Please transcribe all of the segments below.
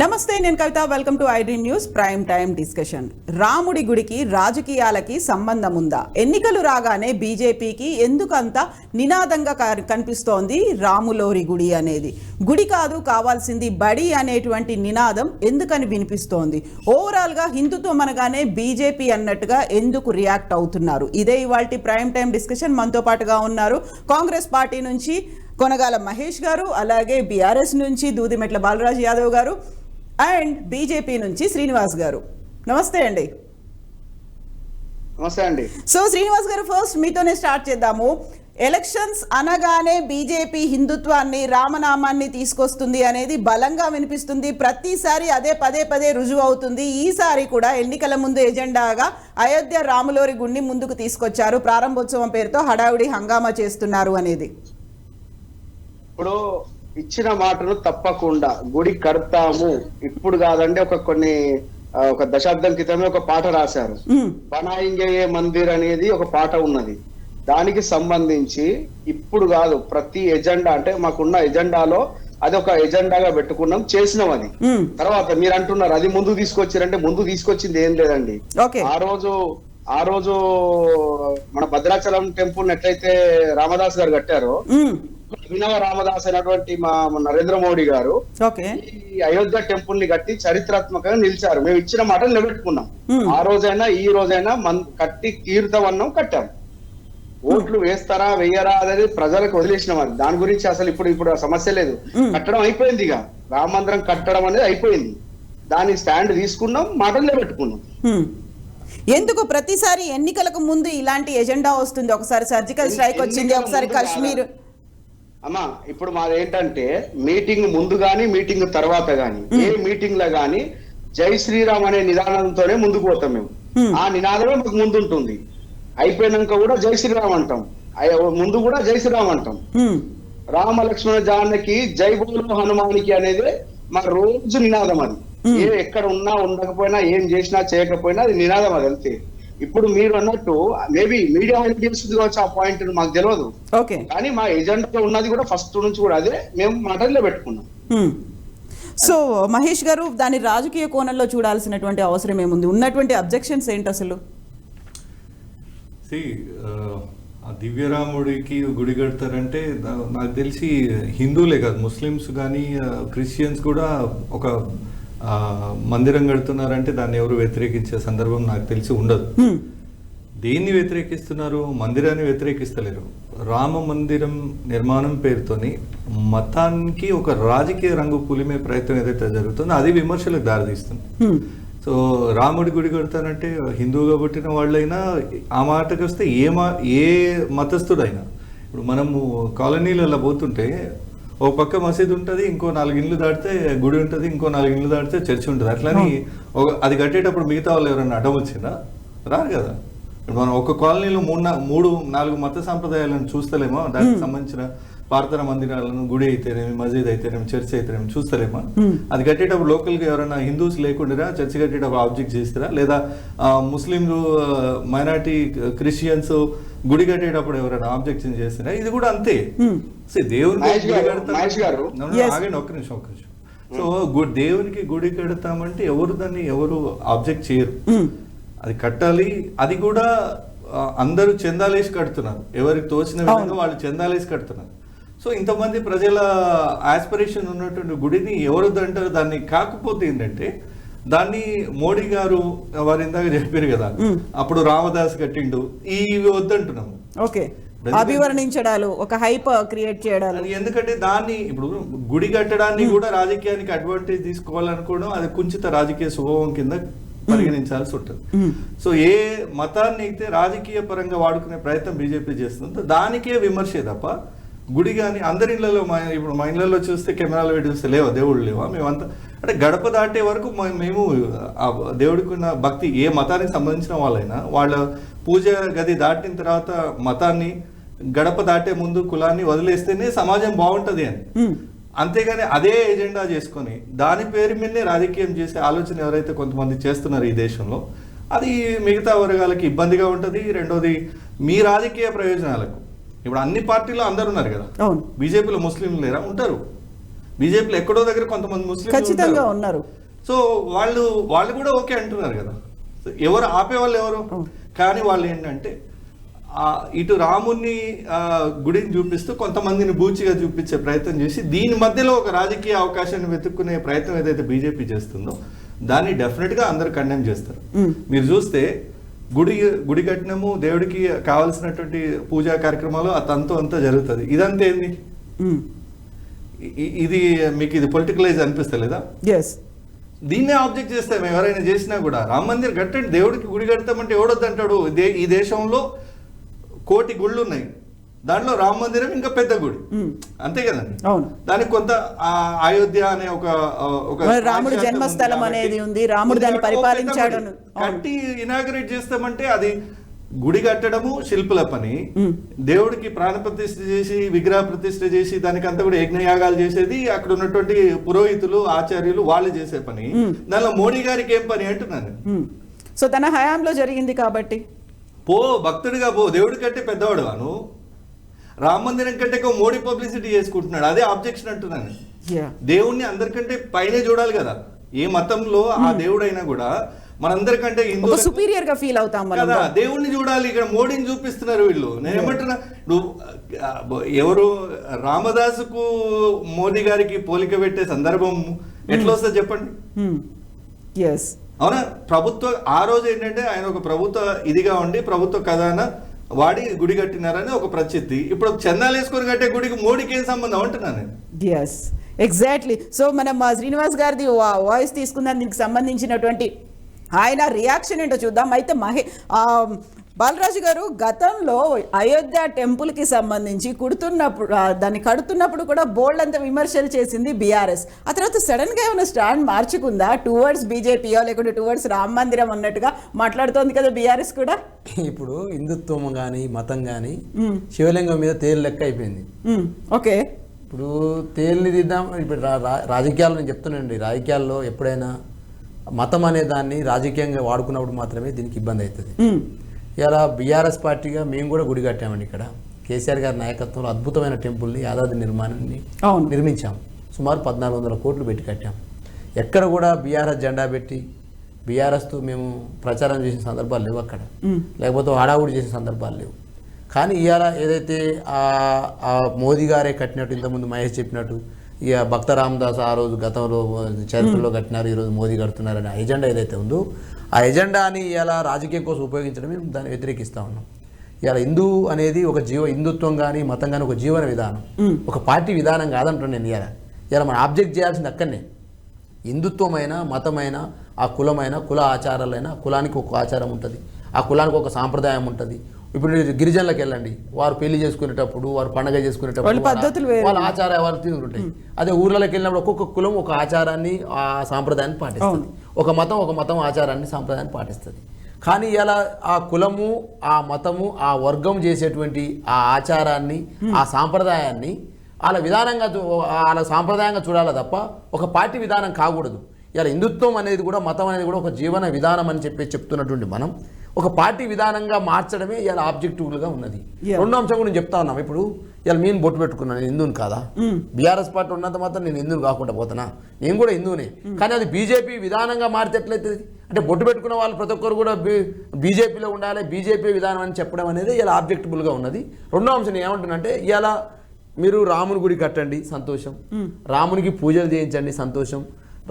నమస్తే, నేను Kavitha. Welcome to iDream news prime time discussion. రాముడి గుడికి రాజకీయాలకి సంబంధం ఉందా? ఎన్నికలు రాగానే బీజేపీకి ఎందుకంత నినాదంగా కనిపిస్తోంది రాములోరి గుడి అనేది? గుడి కాదు కావాల్సింది బడి అనేటువంటి నినాదం ఎందుకని వినిపిస్తోంది? ఓవరాల్గా హిందుత్వం అనగానే బీజేపీ అన్నట్టుగా ఎందుకు రియాక్ట్ అవుతున్నారు? ఇదే ఇవాల్టి ప్రైమ్ టైం డిస్కషన్. మనతో పాటుగా ఉన్నారు కాంగ్రెస్ పార్టీ నుంచి కొనగాల మహేష్ గారు, అలాగే బీఆర్ఎస్ నుంచి దూదిమెట్ల బాలరాజ్ యాదవ్ గారు, అండ్ బీజేపీ నుంచి శ్రీనివాస్ గారు. నమస్తే అండి. నమస్తే అండి. సో శ్రీనివాస్ గారు, ఫస్ట్ మీతోనే స్టార్ట్ చేద్దాము. ఎలక్షన్స్ అనగానే బీజేపీ హిందుత్వాన్ని, రామనామాన్ని తీసుకొస్తుంది అనేది బలంగా వినిపిస్తుంది. ప్రతిసారి అదే పదే పదే రుజువు అవుతుంది. ఈసారి కూడా ఎన్నికల ముందు ఎజెండాగా అయోధ్య రాములోరి గుడిని ముందుకు తీసుకొచ్చారు. ప్రారంభోత్సవం పేరుతో హడావుడి హంగామా చేస్తున్నారు అనేది. ఇప్పుడు ఇచ్చిన మాటలు తప్పకుండా గుడి కడతాము. ఇప్పుడు కాదండి, ఒక దశాబ్దం క్రితమే ఒక పాట రాశారు. బనాయింగే మందిర్ అనేది ఒక పాట ఉన్నది. దానికి సంబంధించి ఇప్పుడు కాదు, ప్రతి ఎజెండా అంటే మాకున్న ఎజెండాలో అది ఒక ఎజెండాగా పెట్టుకున్నాం, చేసినాం. అది తర్వాత మీరు అంటున్నారు అది ముందు తీసుకొచ్చారంటే ముందు తీసుకొచ్చింది ఏం లేదండి. ఆ రోజు మన భద్రాచలం టెంపుల్ ఎట్లయితే రామదాస్ గారు కట్టారో, అభినవ రామదాస్ అయినటువంటి మా నరేంద్ర మోడీ గారు ఈ అయోధ్య టెంపుల్ ని కట్టి చరిత్రాత్మకంగా నిలిచారు. మేము ఇచ్చిన మాటలు నిలబెట్టుకున్నాం. ఆ రోజైనా ఈ రోజైనా కట్టి తీర్థవన్నం కట్టాం. ఓట్లు వేస్తారా వెయ్యరా అనేది ప్రజలకు వదిలేసినాం. అది దాని గురించి అసలు ఇప్పుడు సమస్య లేదు. కట్టడం అయిపోయింది. ఇక రామ మందిరం కట్టడం అనేది అయిపోయింది. దాని స్టాండ్ తీసుకున్నాం, మాటలు నిలబెట్టుకున్నాం. ఎందుకు ప్రతిసారి ఎన్నికలకు ముందు ఇలాంటి ఎజెండా వస్తుంది? ఒకసారి సర్జికల్ స్ట్రైక్ వచ్చింది, ఒకసారి కాశ్మీర్. అమ్మా, ఇప్పుడు మాది ఏంటంటే మీటింగ్ ముందు గాని మీటింగ్ తర్వాత గాని ఏ మీటింగ్ లో గాని జై శ్రీరామ్ అనే నిదానంతోనే ముందుకు పోతాం మేము. ఆ నినాదమే మాకు ముందు ఉంటుంది. అయిపోయినాక కూడా జై శ్రీరామ్ అంటాం, ముందు కూడా జై శ్రీరామ్ అంటాం. రామ లక్ష్మణ జానకి జై బోలో హనుమానికి అనేది మా రోజు నినాదం. అది ఎక్కడ ఉన్నా ఉండకపోయినా ఏం చేసినా చేయకపోయినా అది నినాదం. అది అంతే. ఇప్పుడు మీరు అన్నట్టు మేబీ మీడియా తెలుస్తుంది కావచ్చు, ఆ పాయింట్ మాకు తెలియదు. కానీ మా ఎజెండాలో ఉన్నది కూడా ఫస్ట్ నుంచి కూడా అదే మేము మాటల్లో పెట్టుకున్నాం. సో మహేష్ గారు, దాని రాజకీయ కోణంలో చూడాల్సినటువంటి అవసరం ఏముంది? ఉన్నటువంటి అబ్జెక్షన్స్ ఏంటి అసలు? దివ్యరాముడికి గుడి కడతారంటే నాకు తెలిసి హిందువులే కాదు, ముస్లిమ్స్ కానీ క్రిస్టియన్స్ కూడా ఒక మందిరం కడుతున్నారంటే దాన్ని ఎవరు వ్యతిరేకించే సందర్భం నాకు తెలిసి ఉండదు. దేన్ని వ్యతిరేకిస్తున్నారు? మందిరాన్ని వ్యతిరేకిస్తలేరు. రామ మందిరం నిర్మాణం పేరుతోని మతానికి ఒక రాజకీయ రంగు పులిమే ప్రయత్నం ఏదైతే జరుగుతుందో అది విమర్శలకు దారితీస్తుంది. సో రాముడి గుడి కడతానంటే హిందువుగా పుట్టిన వాళ్ళైనా, ఆ మాటకి వస్తే ఏ మతస్థుడైనా, ఇప్పుడు మనము కాలనీలలో పోతుంటే ఒక పక్క మసీదు ఉంటుంది, ఇంకో 4 ఇళ్ళు దాటితే గుడి ఉంటుంది, ఇంకో 4 ఇళ్ళు దాటితే చర్చి ఉంటుంది. అట్లని అది కట్టేటప్పుడు మిగతా వాళ్ళు ఎవరైనా అడ్డం వచ్చినా రారు కదా. మనం ఒక కాలనీలో 3-4 మత సాంప్రదాయాలను చూస్తలేమో, దానికి సంబంధించిన ప్రార్థన మందిరాలను, గుడి అయితేనేమి, మసీద్ అయితేనేమి, చర్చ్ అయితేనేమి చూస్తలేమా? అది కట్టేటప్పుడు లోకల్గా ఎవరైనా హిందూస్ లేకుండా చర్చి కట్టేటప్పుడు ఆబ్జెక్ట్ చేస్తారా? లేదా ముస్లింలు, మైనార్టీ, క్రిస్టియన్స్ గుడి కట్టేటప్పుడు ఎవరైనా ఆబ్జెక్షన్ చేస్తారా? ఇది కూడా అంతే. దేవునికి ఆగండి, ఒక్క నిమిషం. సో దేవునికి గుడి కడతామంటే ఎవరు ఆబ్జెక్ట్ చేయరు. అది కట్టాలి. అది కూడా అందరూ చందాలేసి కడుతున్నారు, ఎవరికి తోచిన విధంగా వాళ్ళు చందాలేసి కడుతున్నారు. సో ఇంతమంది ప్రజల ఆస్పిరేషన్ ఉన్నటువంటి గుడిని ఎవరు అంటారు? దాన్ని కాకపోతే ఏంటంటే దాన్ని మోడీ గారు వారు ఇందాక చెప్పారు కదా, అప్పుడు రామదాస్ కట్టిండు, ఇవి వద్దంటున్నాము. అభివర్ణించడాలు, ఒక హైప్ క్రియేట్ చేయడాలు. ఎందుకంటే దాన్ని ఇప్పుడు గుడి కట్టడాన్ని కూడా రాజకీయానికి అడ్వాంటేజ్ తీసుకోవాలనుకోవడం అది కుంచిత రాజకీయ స్వభావం కింద పరిగణించాల్సి ఉంటుంది. సో ఏ మతాన్ని అయితే రాజకీయ పరంగా వాడుకునే ప్రయత్నం బీజేపీ చేస్తుందో దానికే విమర్శే తప్ప గుడి కానీ అందరి ఇళ్లలో, ఇప్పుడు మా ఇళ్లలో చూస్తే కెమెరాలు పెట్టి చూస్తే లేవా దేవుళ్ళు లేవా? మేమంతా అంటే గడప దాటే వరకు మేము దేవుడికి ఉన్న భక్తి, ఏ మతానికి సంబంధించిన వాళ్ళైనా వాళ్ళ పూజ గది దాటిన తర్వాత మతాన్ని, గడప దాటే ముందు కులాన్ని వదిలేస్తేనే సమాజం బాగుంటది అని. అంతేగాని అదే ఎజెండా చేసుకొని దాని పేరు మీదనే రాజకీయం చేసే ఆలోచన ఎవరైతే కొంతమంది చేస్తున్నారు ఈ దేశంలో, అది మిగతా వర్గాలకి ఇబ్బందిగా ఉంటుంది. రెండోది మీ రాజకీయ ప్రయోజనాలకు. ఇప్పుడు అన్ని పార్టీలో అందరు ఉన్నారు కదా, బీజేపీలో ముస్లింలు లేరా? ఉంటారు. బీజేపీలో ఎక్కడో దగ్గర కొంతమంది ముస్లిం ఖచ్చితంగా ఉన్నారు. సో వాళ్ళు కూడా ఓకే అంటున్నారు కదా. ఎవరు ఆపేవాళ్ళు ఎవరు? కానీ వాళ్ళు ఏంటంటే ఇటు రాముని గుడిని చూపిస్తూ కొంతమందిని బూచిగా చూపించే ప్రయత్నం చేసి దీని మధ్యలో ఒక రాజకీయ అవకాశాన్ని వెతుక్కునే ప్రయత్నం ఏదైతే బీజేపీ చేస్తుందో దాన్ని డెఫినెట్ గా అందరు కండెమ్ చేస్తారు. మీరు చూస్తే గుడి కట్టినము, దేవుడికి కావాల్సినటువంటి పూజా కార్యక్రమాలు ఆ తంతు అంతా జరుగుతుంది. ఇదంతా ఏంది? ఇది మీకు ఇది పొలిటికలైజ్ అనిపిస్తలేదా? దీన్నే ఆబ్జెక్ట్ చేస్తాం ఎవరైనా చేసినా కూడా. రామ మందిర్ కట్టండి, దేవుడికి గుడి కడతామంటే ఎవడొద్దు అంటాడు? ఈ దేశంలో 1 కోటి గుళ్ళు ఉన్నాయి, దాంట్లో రామ మందిరం ఇంకా పెద్ద గుడి, అంతే కదండి. దానికి కొంత అయోధ్య అనే ఒక రాముడి జన్మస్థలం అనేది ఉంది, రాముడు దాన్ని పరిపాలించాడు. కట్టి ఇనాగరేట్ చేస్తామంటే అది గుడి కట్టడము శిల్పుల పని, దేవుడికి ప్రాణ ప్రతిష్ఠ చేసి విగ్రహ ప్రతిష్ఠ చేసి దానికి అంతా కూడా యజ్ఞయాగాలు చేసేది అక్కడ ఉన్నటువంటి పురోహితులు ఆచార్యులు వాళ్ళు చేసే పని. దానిలో మోడీ గారికి ఏం పని అంటున్నాను. సో తన హయాంలో జరిగింది కాబట్టి భక్తుడిగా దేవుడి కంటే పెద్దవాడు అను, రామ మందిరం కంటే మోడీ పబ్లిసిటీ చేసుకుంటున్నాడు, అదే ఆబ్జెక్షన్ అంటున్నాను. దేవుణ్ణి అందరికంటే పైనే చూడాలి కదా. ఏ మతంలో ఆ దేవుడైనా కూడా మనందరికంటే హిందూ సుపీరియర్ గా ఫీల్ అవుతాం కదా, దేవుణ్ణి చూడాలి. ఇక్కడ మోడీని చూపిస్తున్నారు వీళ్ళు. నేను ఏమంటున్నా, ఎవరు రామదాసుకు మోదీ గారికి పోలిక పెట్టే సందర్భం ఎట్లా వస్తుంది చెప్పండి? అవునా? ప్రభుత్వ ఆ రోజు ఏంటంటే ఆయన ఒక ప్రభుత్వ ఇదిగా ఉండి ప్రభుత్వ ఖజానా వాడి గుడి కట్టినారని ఒక ప్రసిద్ధి. ఇప్పుడు చందాలు వేసుకొని కట్టే గుడికి మోడీకి ఏం సంబంధం అంటున్నాను. ఎగ్జాక్ట్లీ. సో మనం శ్రీనివాస్ గారిది వాయిస్ తీసుకుందాం, దీనికి సంబంధించినటువంటి ఆయన రియాక్షన్ ఏంటో చూద్దాం. అయితే బాలరాజు గారు గతంలో అయోధ్య టెంపుల్కి సంబంధించి దాన్ని కడుతున్నప్పుడు కూడా బోల్డ్ అంత విమర్శలు చేసింది బీఆర్ఎస్. ఆ తర్వాత సడన్గా ఏమైనా స్టాండ్ మార్చుకుందా? టువర్డ్స్ బీజేపీయో లేకుంటే టువర్డ్స్ రామ మందిరం అన్నట్టుగా మాట్లాడుతోంది కదా బీఆర్ఎస్ కూడా. ఇప్పుడు హిందుత్వం కానీ మతం కానీ శివలింగం మీద తేలు లెక్క అయిపోయింది. ఓకే, ఇప్పుడు తేలిని దిద్దాం. ఇప్పుడు రాజకీయాలు నేను చెప్తున్నానండి, రాజకీయాల్లో ఎప్పుడైనా మతం అనే దాన్ని రాజకీయంగా వాడుకున్నప్పుడు మాత్రమే దీనికి ఇబ్బంది అవుతుంది. ఇలా బీఆర్ఎస్ పార్టీగా మేము కూడా గుడి కట్టామండి. ఇక్కడ కేసీఆర్ గారి నాయకత్వంలో అద్భుతమైన టెంపుల్ని యాదాద్రి నిర్మాణాన్ని నిర్మించాం. సుమారు 1400 కోట్లు పెట్టి కట్టాం. ఎక్కడ కూడా బీఆర్ఎస్ జెండా పెట్టి బీఆర్ఎస్తో మేము ప్రచారం చేసిన సందర్భాలు లేవు అక్కడ, లేకపోతే హడావుడి చేసిన సందర్భాలు లేవు. కానీ ఇవాళ ఏదైతే మోదీ గారే కట్టినట్టు, ఇంతకుముందు మహేష్ చెప్పినట్టు ఇక భక్త రామదాస్ ఆ రోజు గతంలో చరిత్రలో కట్టినారు, ఈరోజు మోదీ కడుతున్నారనే ఎజెండా ఏదైతే ఉందో ఆ ఎజెండాని ఇలా రాజకీయం కోసం ఉపయోగించడం మేము దాన్ని వ్యతిరేకిస్తూ ఉన్నాం. ఇలా హిందూ అనేది ఒక హిందుత్వం కానీ మతం కానీ ఒక జీవన విధానం, ఒక పార్టీ విధానం కాదంటున్నాను నేను. ఇలా మనం ఆబ్జెక్ట్ చేయాల్సింది అక్కడనే. హిందుత్వమైన మతమైన ఆ కులమైన కుల ఆచారాలైనా కులానికి ఒక ఆచారం ఉంటుంది, ఆ కులానికి ఒక సాంప్రదాయం ఉంటుంది. ఇప్పుడు గిరిజనులకు వెళ్ళండి, వారు పెళ్లి చేసుకునేటప్పుడు వారు పండగ చేసుకునేటప్పుడు వాళ్ళ ఆచారాలు ఉంటాయి. అదే ఊర్లలోకి వెళ్ళినప్పుడు ఒక్కొక్క కులం ఒక ఆచారాన్ని ఆ సాంప్రదాయాన్ని పాటిస్తుంది, ఒక మతం ఆచారాన్ని సాంప్రదాయాన్ని పాటిస్తుంది. కానీ ఇలా ఆ కులము ఆ మతము ఆ వర్గం చేసేటువంటి ఆ ఆచారాన్ని ఆ సాంప్రదాయాన్ని వాళ్ళ విధానంగా వాళ్ళ సాంప్రదాయంగా చూడాలి తప్ప ఒక పార్టీ విధానం కాకూడదు. ఇలా హిందుత్వం అనేది కూడా మతం అనేది కూడా ఒక జీవన విధానం అని చెప్తున్నటువంటి మనం ఒక పార్టీ విధానంగా మార్చడమే ఇలా ఆబ్జెక్టివ్గా ఉన్నది. రెండో అంశం కూడా నేను చెప్తా ఉన్నాం. ఇప్పుడు ఇలా నేను బొట్టు పెట్టుకున్నాను, నేను హిందువుని కాదా? బీఆర్ఎస్ పార్టీ ఉన్నంత మాత్రం నేను హిందువుని కాకుండా పోతానా? నేను కూడా హిందువునే. కానీ అది బీజేపీ విధానంగా మారితే ఎట్లయితుంది అంటే బొట్టు పెట్టుకున్న వాళ్ళు ప్రతి ఒక్కరు కూడా బీజేపీలో ఉండాలి, బీజేపీ విధానం అని చెప్పడం అనేది ఇలా ఆబ్జెక్టిబుల్గా ఉన్నది. రెండో అంశం నేను ఏమంటున్నానంటే, ఇలా మీరు రాముని గుడి కట్టండి సంతోషం, రామునికి పూజలు చేయించండి సంతోషం,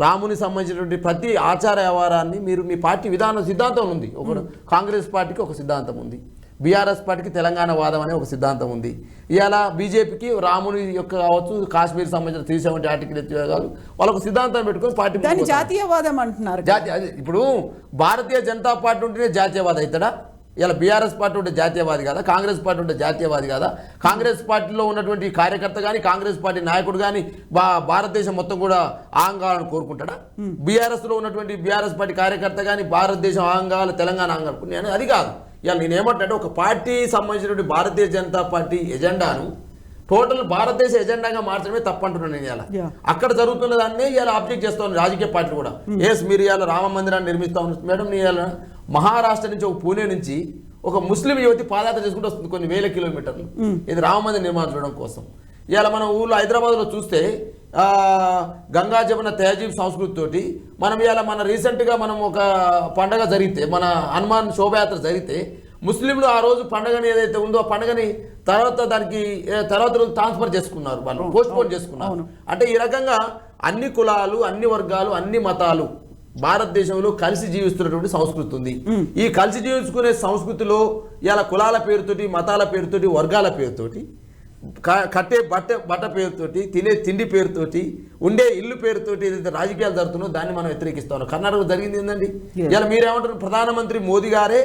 రాముని సంబంధించినటువంటి ప్రతి ఆచార వ్యవహారాన్ని మీరు మీ పార్టీ విధానం సిద్ధాంతం ఉంది. ఒక కాంగ్రెస్ పార్టీకి ఒక సిద్ధాంతం ఉంది, బీఆర్ఎస్ పార్టీకి తెలంగాణ వాదం అనే ఒక సిద్ధాంతం ఉంది. ఇవాళ బీజేపీకి రాముని యొక్క కావచ్చు, కాశ్మీర్ సంబంధించిన 370 ఆర్టికల్ ఎత్తివేగాలు వాళ్ళకు సిద్ధాంతం పెట్టుకొని పార్టీ జాతీయవాదం అంటున్నారు. ఇప్పుడు భారతీయ జనతా పార్టీ ఉంటేనే జాతీయవాదం అవుతాడా? ఇలా బీఆర్ఎస్ పార్టీ ఉంటే జాతీయవాది కాదా? కాంగ్రెస్ పార్టీ ఉంటే జాతీయవాది కాదా? కాంగ్రెస్ పార్టీలో ఉన్నటువంటి కార్యకర్త కానీ కాంగ్రెస్ పార్టీ నాయకుడు కానీ భారతదేశం మొత్తం కూడా ఆంగాలను కోరుకుంటాడా? బీఆర్ఎస్లో ఉన్నటువంటి బీఆర్ఎస్ పార్టీ కార్యకర్త కానీ భారతదేశం ఆంగాలు తెలంగాణ ఆంగాలు నేను అది కాదు. ఇలా నేనేమంటే ఒక పార్టీ సంబంధించినటువంటి భారతీయ జనతా పార్టీ ఎజెండాను టోటల్ భారతదేశ ఎజెండాగా మార్చడమే తప్పంటున్నాను నేను. ఇలా అక్కడ జరుగుతున్న దాన్ని ఇలా ఆబ్జెక్ట్ చేస్తా ఉన్నాను రాజకీయ పార్టీలు కూడా. ఎస్ మీరు ఇలా రామ మందిరాన్ని నిర్మిస్తా ఉన్నారు మేడం, నేను ఇలా మహారాష్ట్ర నుంచి ఒక పూణే నుంచి ఒక ముస్లిం యువతి పాదయాత్ర చేసుకుంటూ వస్తుంది కొన్ని వేల కిలోమీటర్లు, ఇది రామ మందిర నిర్మాణం చూడడం కోసం. ఇవాళ మనం ఊళ్ళో హైదరాబాద్లో చూస్తే గంగా జమున తహజీబ్ సంస్కృతితోటి మనం ఇలా మన రీసెంట్గా మనం ఒక పండగ జరిగితే మన హనుమాన్ శోభయాత్ర జరిగితే ముస్లింలు ఆ రోజు పండగని ఏదైతే ఉందో ఆ పండగని తర్వాత రోజు ట్రాన్స్ఫర్ చేసుకున్నారు, వాళ్ళు పోస్ట్ పోన్ చేసుకున్నారు. అంటే ఈ రకంగా అన్ని కులాలు, అన్ని వర్గాలు, అన్ని మతాలు భారతదేశంలో కలిసి జీవిస్తున్నటువంటి సంస్కృతి ఉంది. ఈ కలిసి జీవించుకునే సంస్కృతిలో ఇలా కులాల పేరుతోటి, మతాల పేరుతోటి, వర్గాల పేరుతోటి, కట్టే బట్ట పేరుతోటి, తినే తిండి పేరుతోటి, ఉండే ఇల్లు పేరుతోటి ఏదైతే రాజకీయాలు జరుగుతున్నాయో దాన్ని మనం వ్యతిరేకిస్తా ఉన్నాం. కర్ణాటక జరిగింది ఏంటండి? ఇలా మీరేమంటారు? ప్రధానమంత్రి మోదీ గారే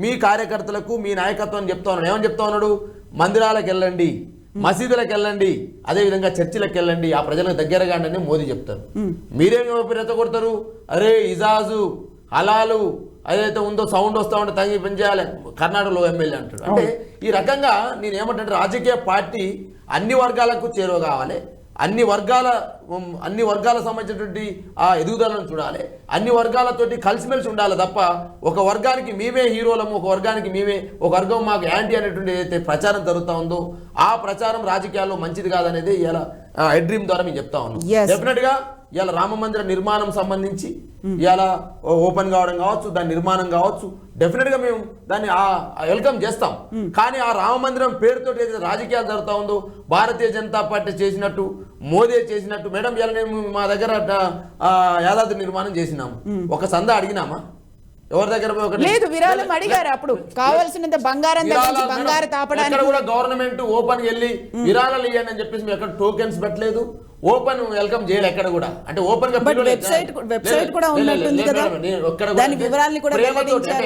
మీ కార్యకర్తలకు మీ నాయకత్వం చెప్తా ఉన్నాడు. ఏమని చెప్తా ఉన్నాడు? మందిరాలకు వెళ్ళండి, మసీదులకు వెళ్ళండి, అదేవిధంగా చర్చిలకు వెళ్ళండి, ఆ ప్రజలకు దగ్గరగా అని మోదీ చెప్తారు. మీరేమి రెచ్చగొడతారు? అరే ఇజాజు హలాలు ఏదైతే ఉందో సౌండ్ వస్తా ఉంటే తగ్గి పెంచేయాలి కర్ణాటకలో ఎమ్మెల్యే అంటాడు. అంటే ఈ రకంగా నేను ఏమంటే రాజకీయ పార్టీ అన్ని వర్గాలకు చేరువ కావాలి, అన్ని వర్గాల సంబంధించినటువంటి ఆ ఎదుగుదలను చూడాలి, అన్ని వర్గాలతోటి కలిసిమెలిసి ఉండాలి తప్ప ఒక వర్గానికి మేమే హీరోలము, ఒక వర్గం మాకు యాంటీ అనేటువంటి ఏదైతే ప్రచారం జరుగుతూ ఉందో ఆ ప్రచారం రాజకీయాల్లో మంచిది కాదనేది ఇలా హెడ్ డ్రీమ్ ద్వారా మేము చెప్తా ఉన్నాం. డెఫినెట్ గా ఇలా రామ మందిర నిర్మాణం సంబంధించి ఇలా ఓపెన్ కావడం కావచ్చు, దాని నిర్మాణం కావచ్చు, డెఫినెట్ గా మేము దాన్ని వెల్కమ్ చేస్తాం. కానీ ఆ రామ మందిరం పేరుతో ఏదైతే రాజకీయాలు జరుగుతూ ఉందో భారతీయ జనతా పార్టీ చేసినట్టు, మోదీ చేసినట్టు, మేడం ఇలా నేను మా దగ్గర యాదాద్రి నిర్మాణం చేసినాము, ఒక సందా అడిగినామా? ఎవరి దగ్గర లేదు, విరాళం అడిగారు. అప్పుడు కావాల్సినంత బంగారం తాపడానికి కూడా గవర్నమెంట్ ఓపెన్ వెళ్ళి విరాళాలు ఇవ్వండి అని చెప్పేసి మేము ఎక్కడ టోకెన్స్ పెట్టలేదు, ఓపెన్ వెల్కమ్ చేయాలి ఎక్కడ కూడా. అంటే ఓపెన్ గా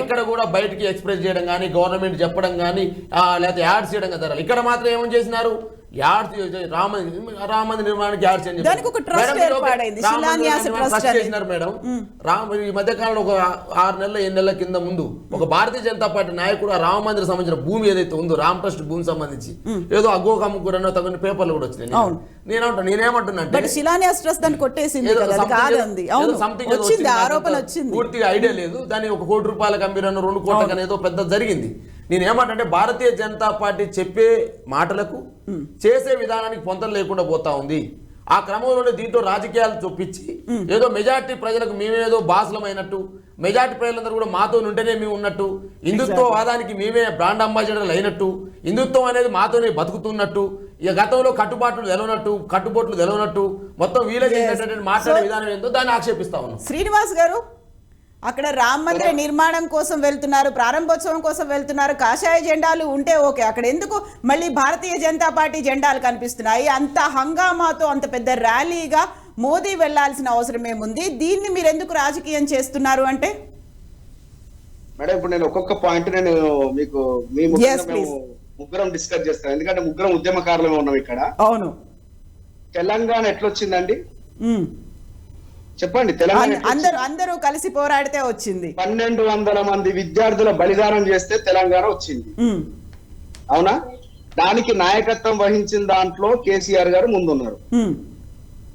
ఎక్కడ కూడా బయటికి ఎక్స్ప్రెస్ చేయడం కానీ, గవర్నమెంట్ చెప్పడం కానీ, లేకపోతే యాడ్స్ చేయడం కదా. ఇక్కడ మాత్రం ఏమని చేసినారు? రామ నిర్మాణానికి యాడ్స్ చేసినారు మేడం. ఈ మధ్య కాలంలో ఒక 6 నెలల 7 నెలల కింద ముందు ఒక భారతీయ జనతా పార్టీ నాయకుడు ఆ రామ మందిరం సంబంధించిన భూమి ఏదైతే ఉందో రామ్ ట్రస్ట్ భూమి సంబంధించి ఏదో అగ్గోక అమ్ముకురనో తగిన పేపర్లు కూడా వచ్చినాయి. నేనేమంటున్నా పూర్తిగా ఐడియా లేదు. దాన్ని 1 కోటి రూపాయలకు అమ్మిరనో 2 కోట్లకు అనేదో పెద్ద జరిగింది. నేనేమంటే భారతీయ జనతా పార్టీ చెప్పే మాటలకు చేసే విధానానికి పొంతలు లేకుండా పోతా ఉంది. ఆ క్రమంలోనే దీంట్లో రాజకీయాలు చూపించి ఏదో మెజార్టీ ప్రజలకు మేమేదో బాసులమైనట్టు, మెజార్టీ ప్రజలందరూ కూడా మాతో ఉంటేనే మేము ఉన్నట్టు, హిందుత్వవాదానికి మేమే బ్రాండ్ అంబాసిడర్లు అయినట్టు, హిందుత్వం అనేది మాతోనే బతుకుతున్నట్టు, ఇక గతంలో కట్టుబాట్లు తెలవనట్టు మొత్తం వీళ్ళకి మాట్లాడే విధానం ఏందో దాన్ని ఆక్షేపిస్తా ఉన్నాం. శ్రీనివాస్ గారు, అక్కడ రామ మందిర నిర్మాణం కోసం వెళ్తున్నారు, ప్రారంభోత్సవం కోసం వెళ్తున్నారు, కాషాయ జెండాలు ఉంటే ఓకే, అక్కడ ఎందుకు మళ్ళీ భారతీయ జనతా పార్టీ జెండాలు కనిపిస్తున్నాయి? అంత హంగామాతో అంత పెద్ద ర్యాలీగా మోదీ వెళ్లాల్సిన అవసరం ఏముంది? దీన్ని మీరు ఎందుకు రాజకీయం చేస్తున్నారు అంటే? మేడం, ఇప్పుడు నేను ఒక్కొక్క పాయింట్ నేను మీకు ముగ్గురం డిస్కస్ చేస్తాను, ఎందుకంటే ముగ్గురం ఉద్యమకారులమే ఉన్నాం ఇక్కడ. అవును. తెలంగాణ ఎట్లొచ్చిందండి చెప్పండి? తెలంగాణ అందరూ కలిసి పోరాడితే వచ్చింది. 1200 మంది విద్యార్థుల బలిదానం చేస్తే తెలంగాణ వచ్చింది, అవునా? దానికి నాయకత్వం వహించిన దాంట్లో కేసీఆర్ గారు ముందున్నారు,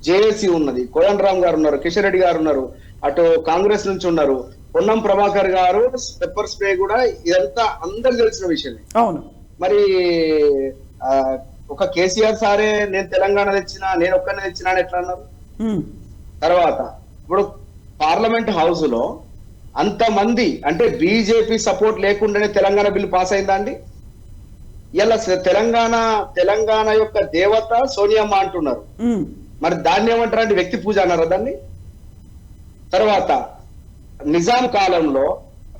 జేఏసీ ఉన్నది, కోదండ రామ్ గారు ఉన్నారు, కిషన్ రెడ్డి గారు ఉన్నారు, అటు కాంగ్రెస్ నుంచి ఉన్నారు, పొన్నం ప్రభాకర్ గారు, పెప్పర్ స్ప్రే కూడా, ఇదంతా అందరికి తెలిసిన విషయమే. అవును. మరి ఒక కేసీఆర్ సారే నేను తెలంగాణ తెచ్చినా, నేను ఒక్కనే తెచ్చినా అని ఎట్లా అన్నారు? తర్వాత ఇప్పుడు పార్లమెంట్ హౌస్ లో అంతమంది అంటే బీజేపీ సపోర్ట్ లేకుండానే తెలంగాణ బిల్లు పాస్ అయిందా అండి? ఇలా తెలంగాణ యొక్క దేవత సోనియమ్మ అంటున్నారు, మరి దాన్ని ఏమంటారు అంటే వ్యక్తి పూజ అన్నారా దాన్ని? తర్వాత నిజాం కాలంలో,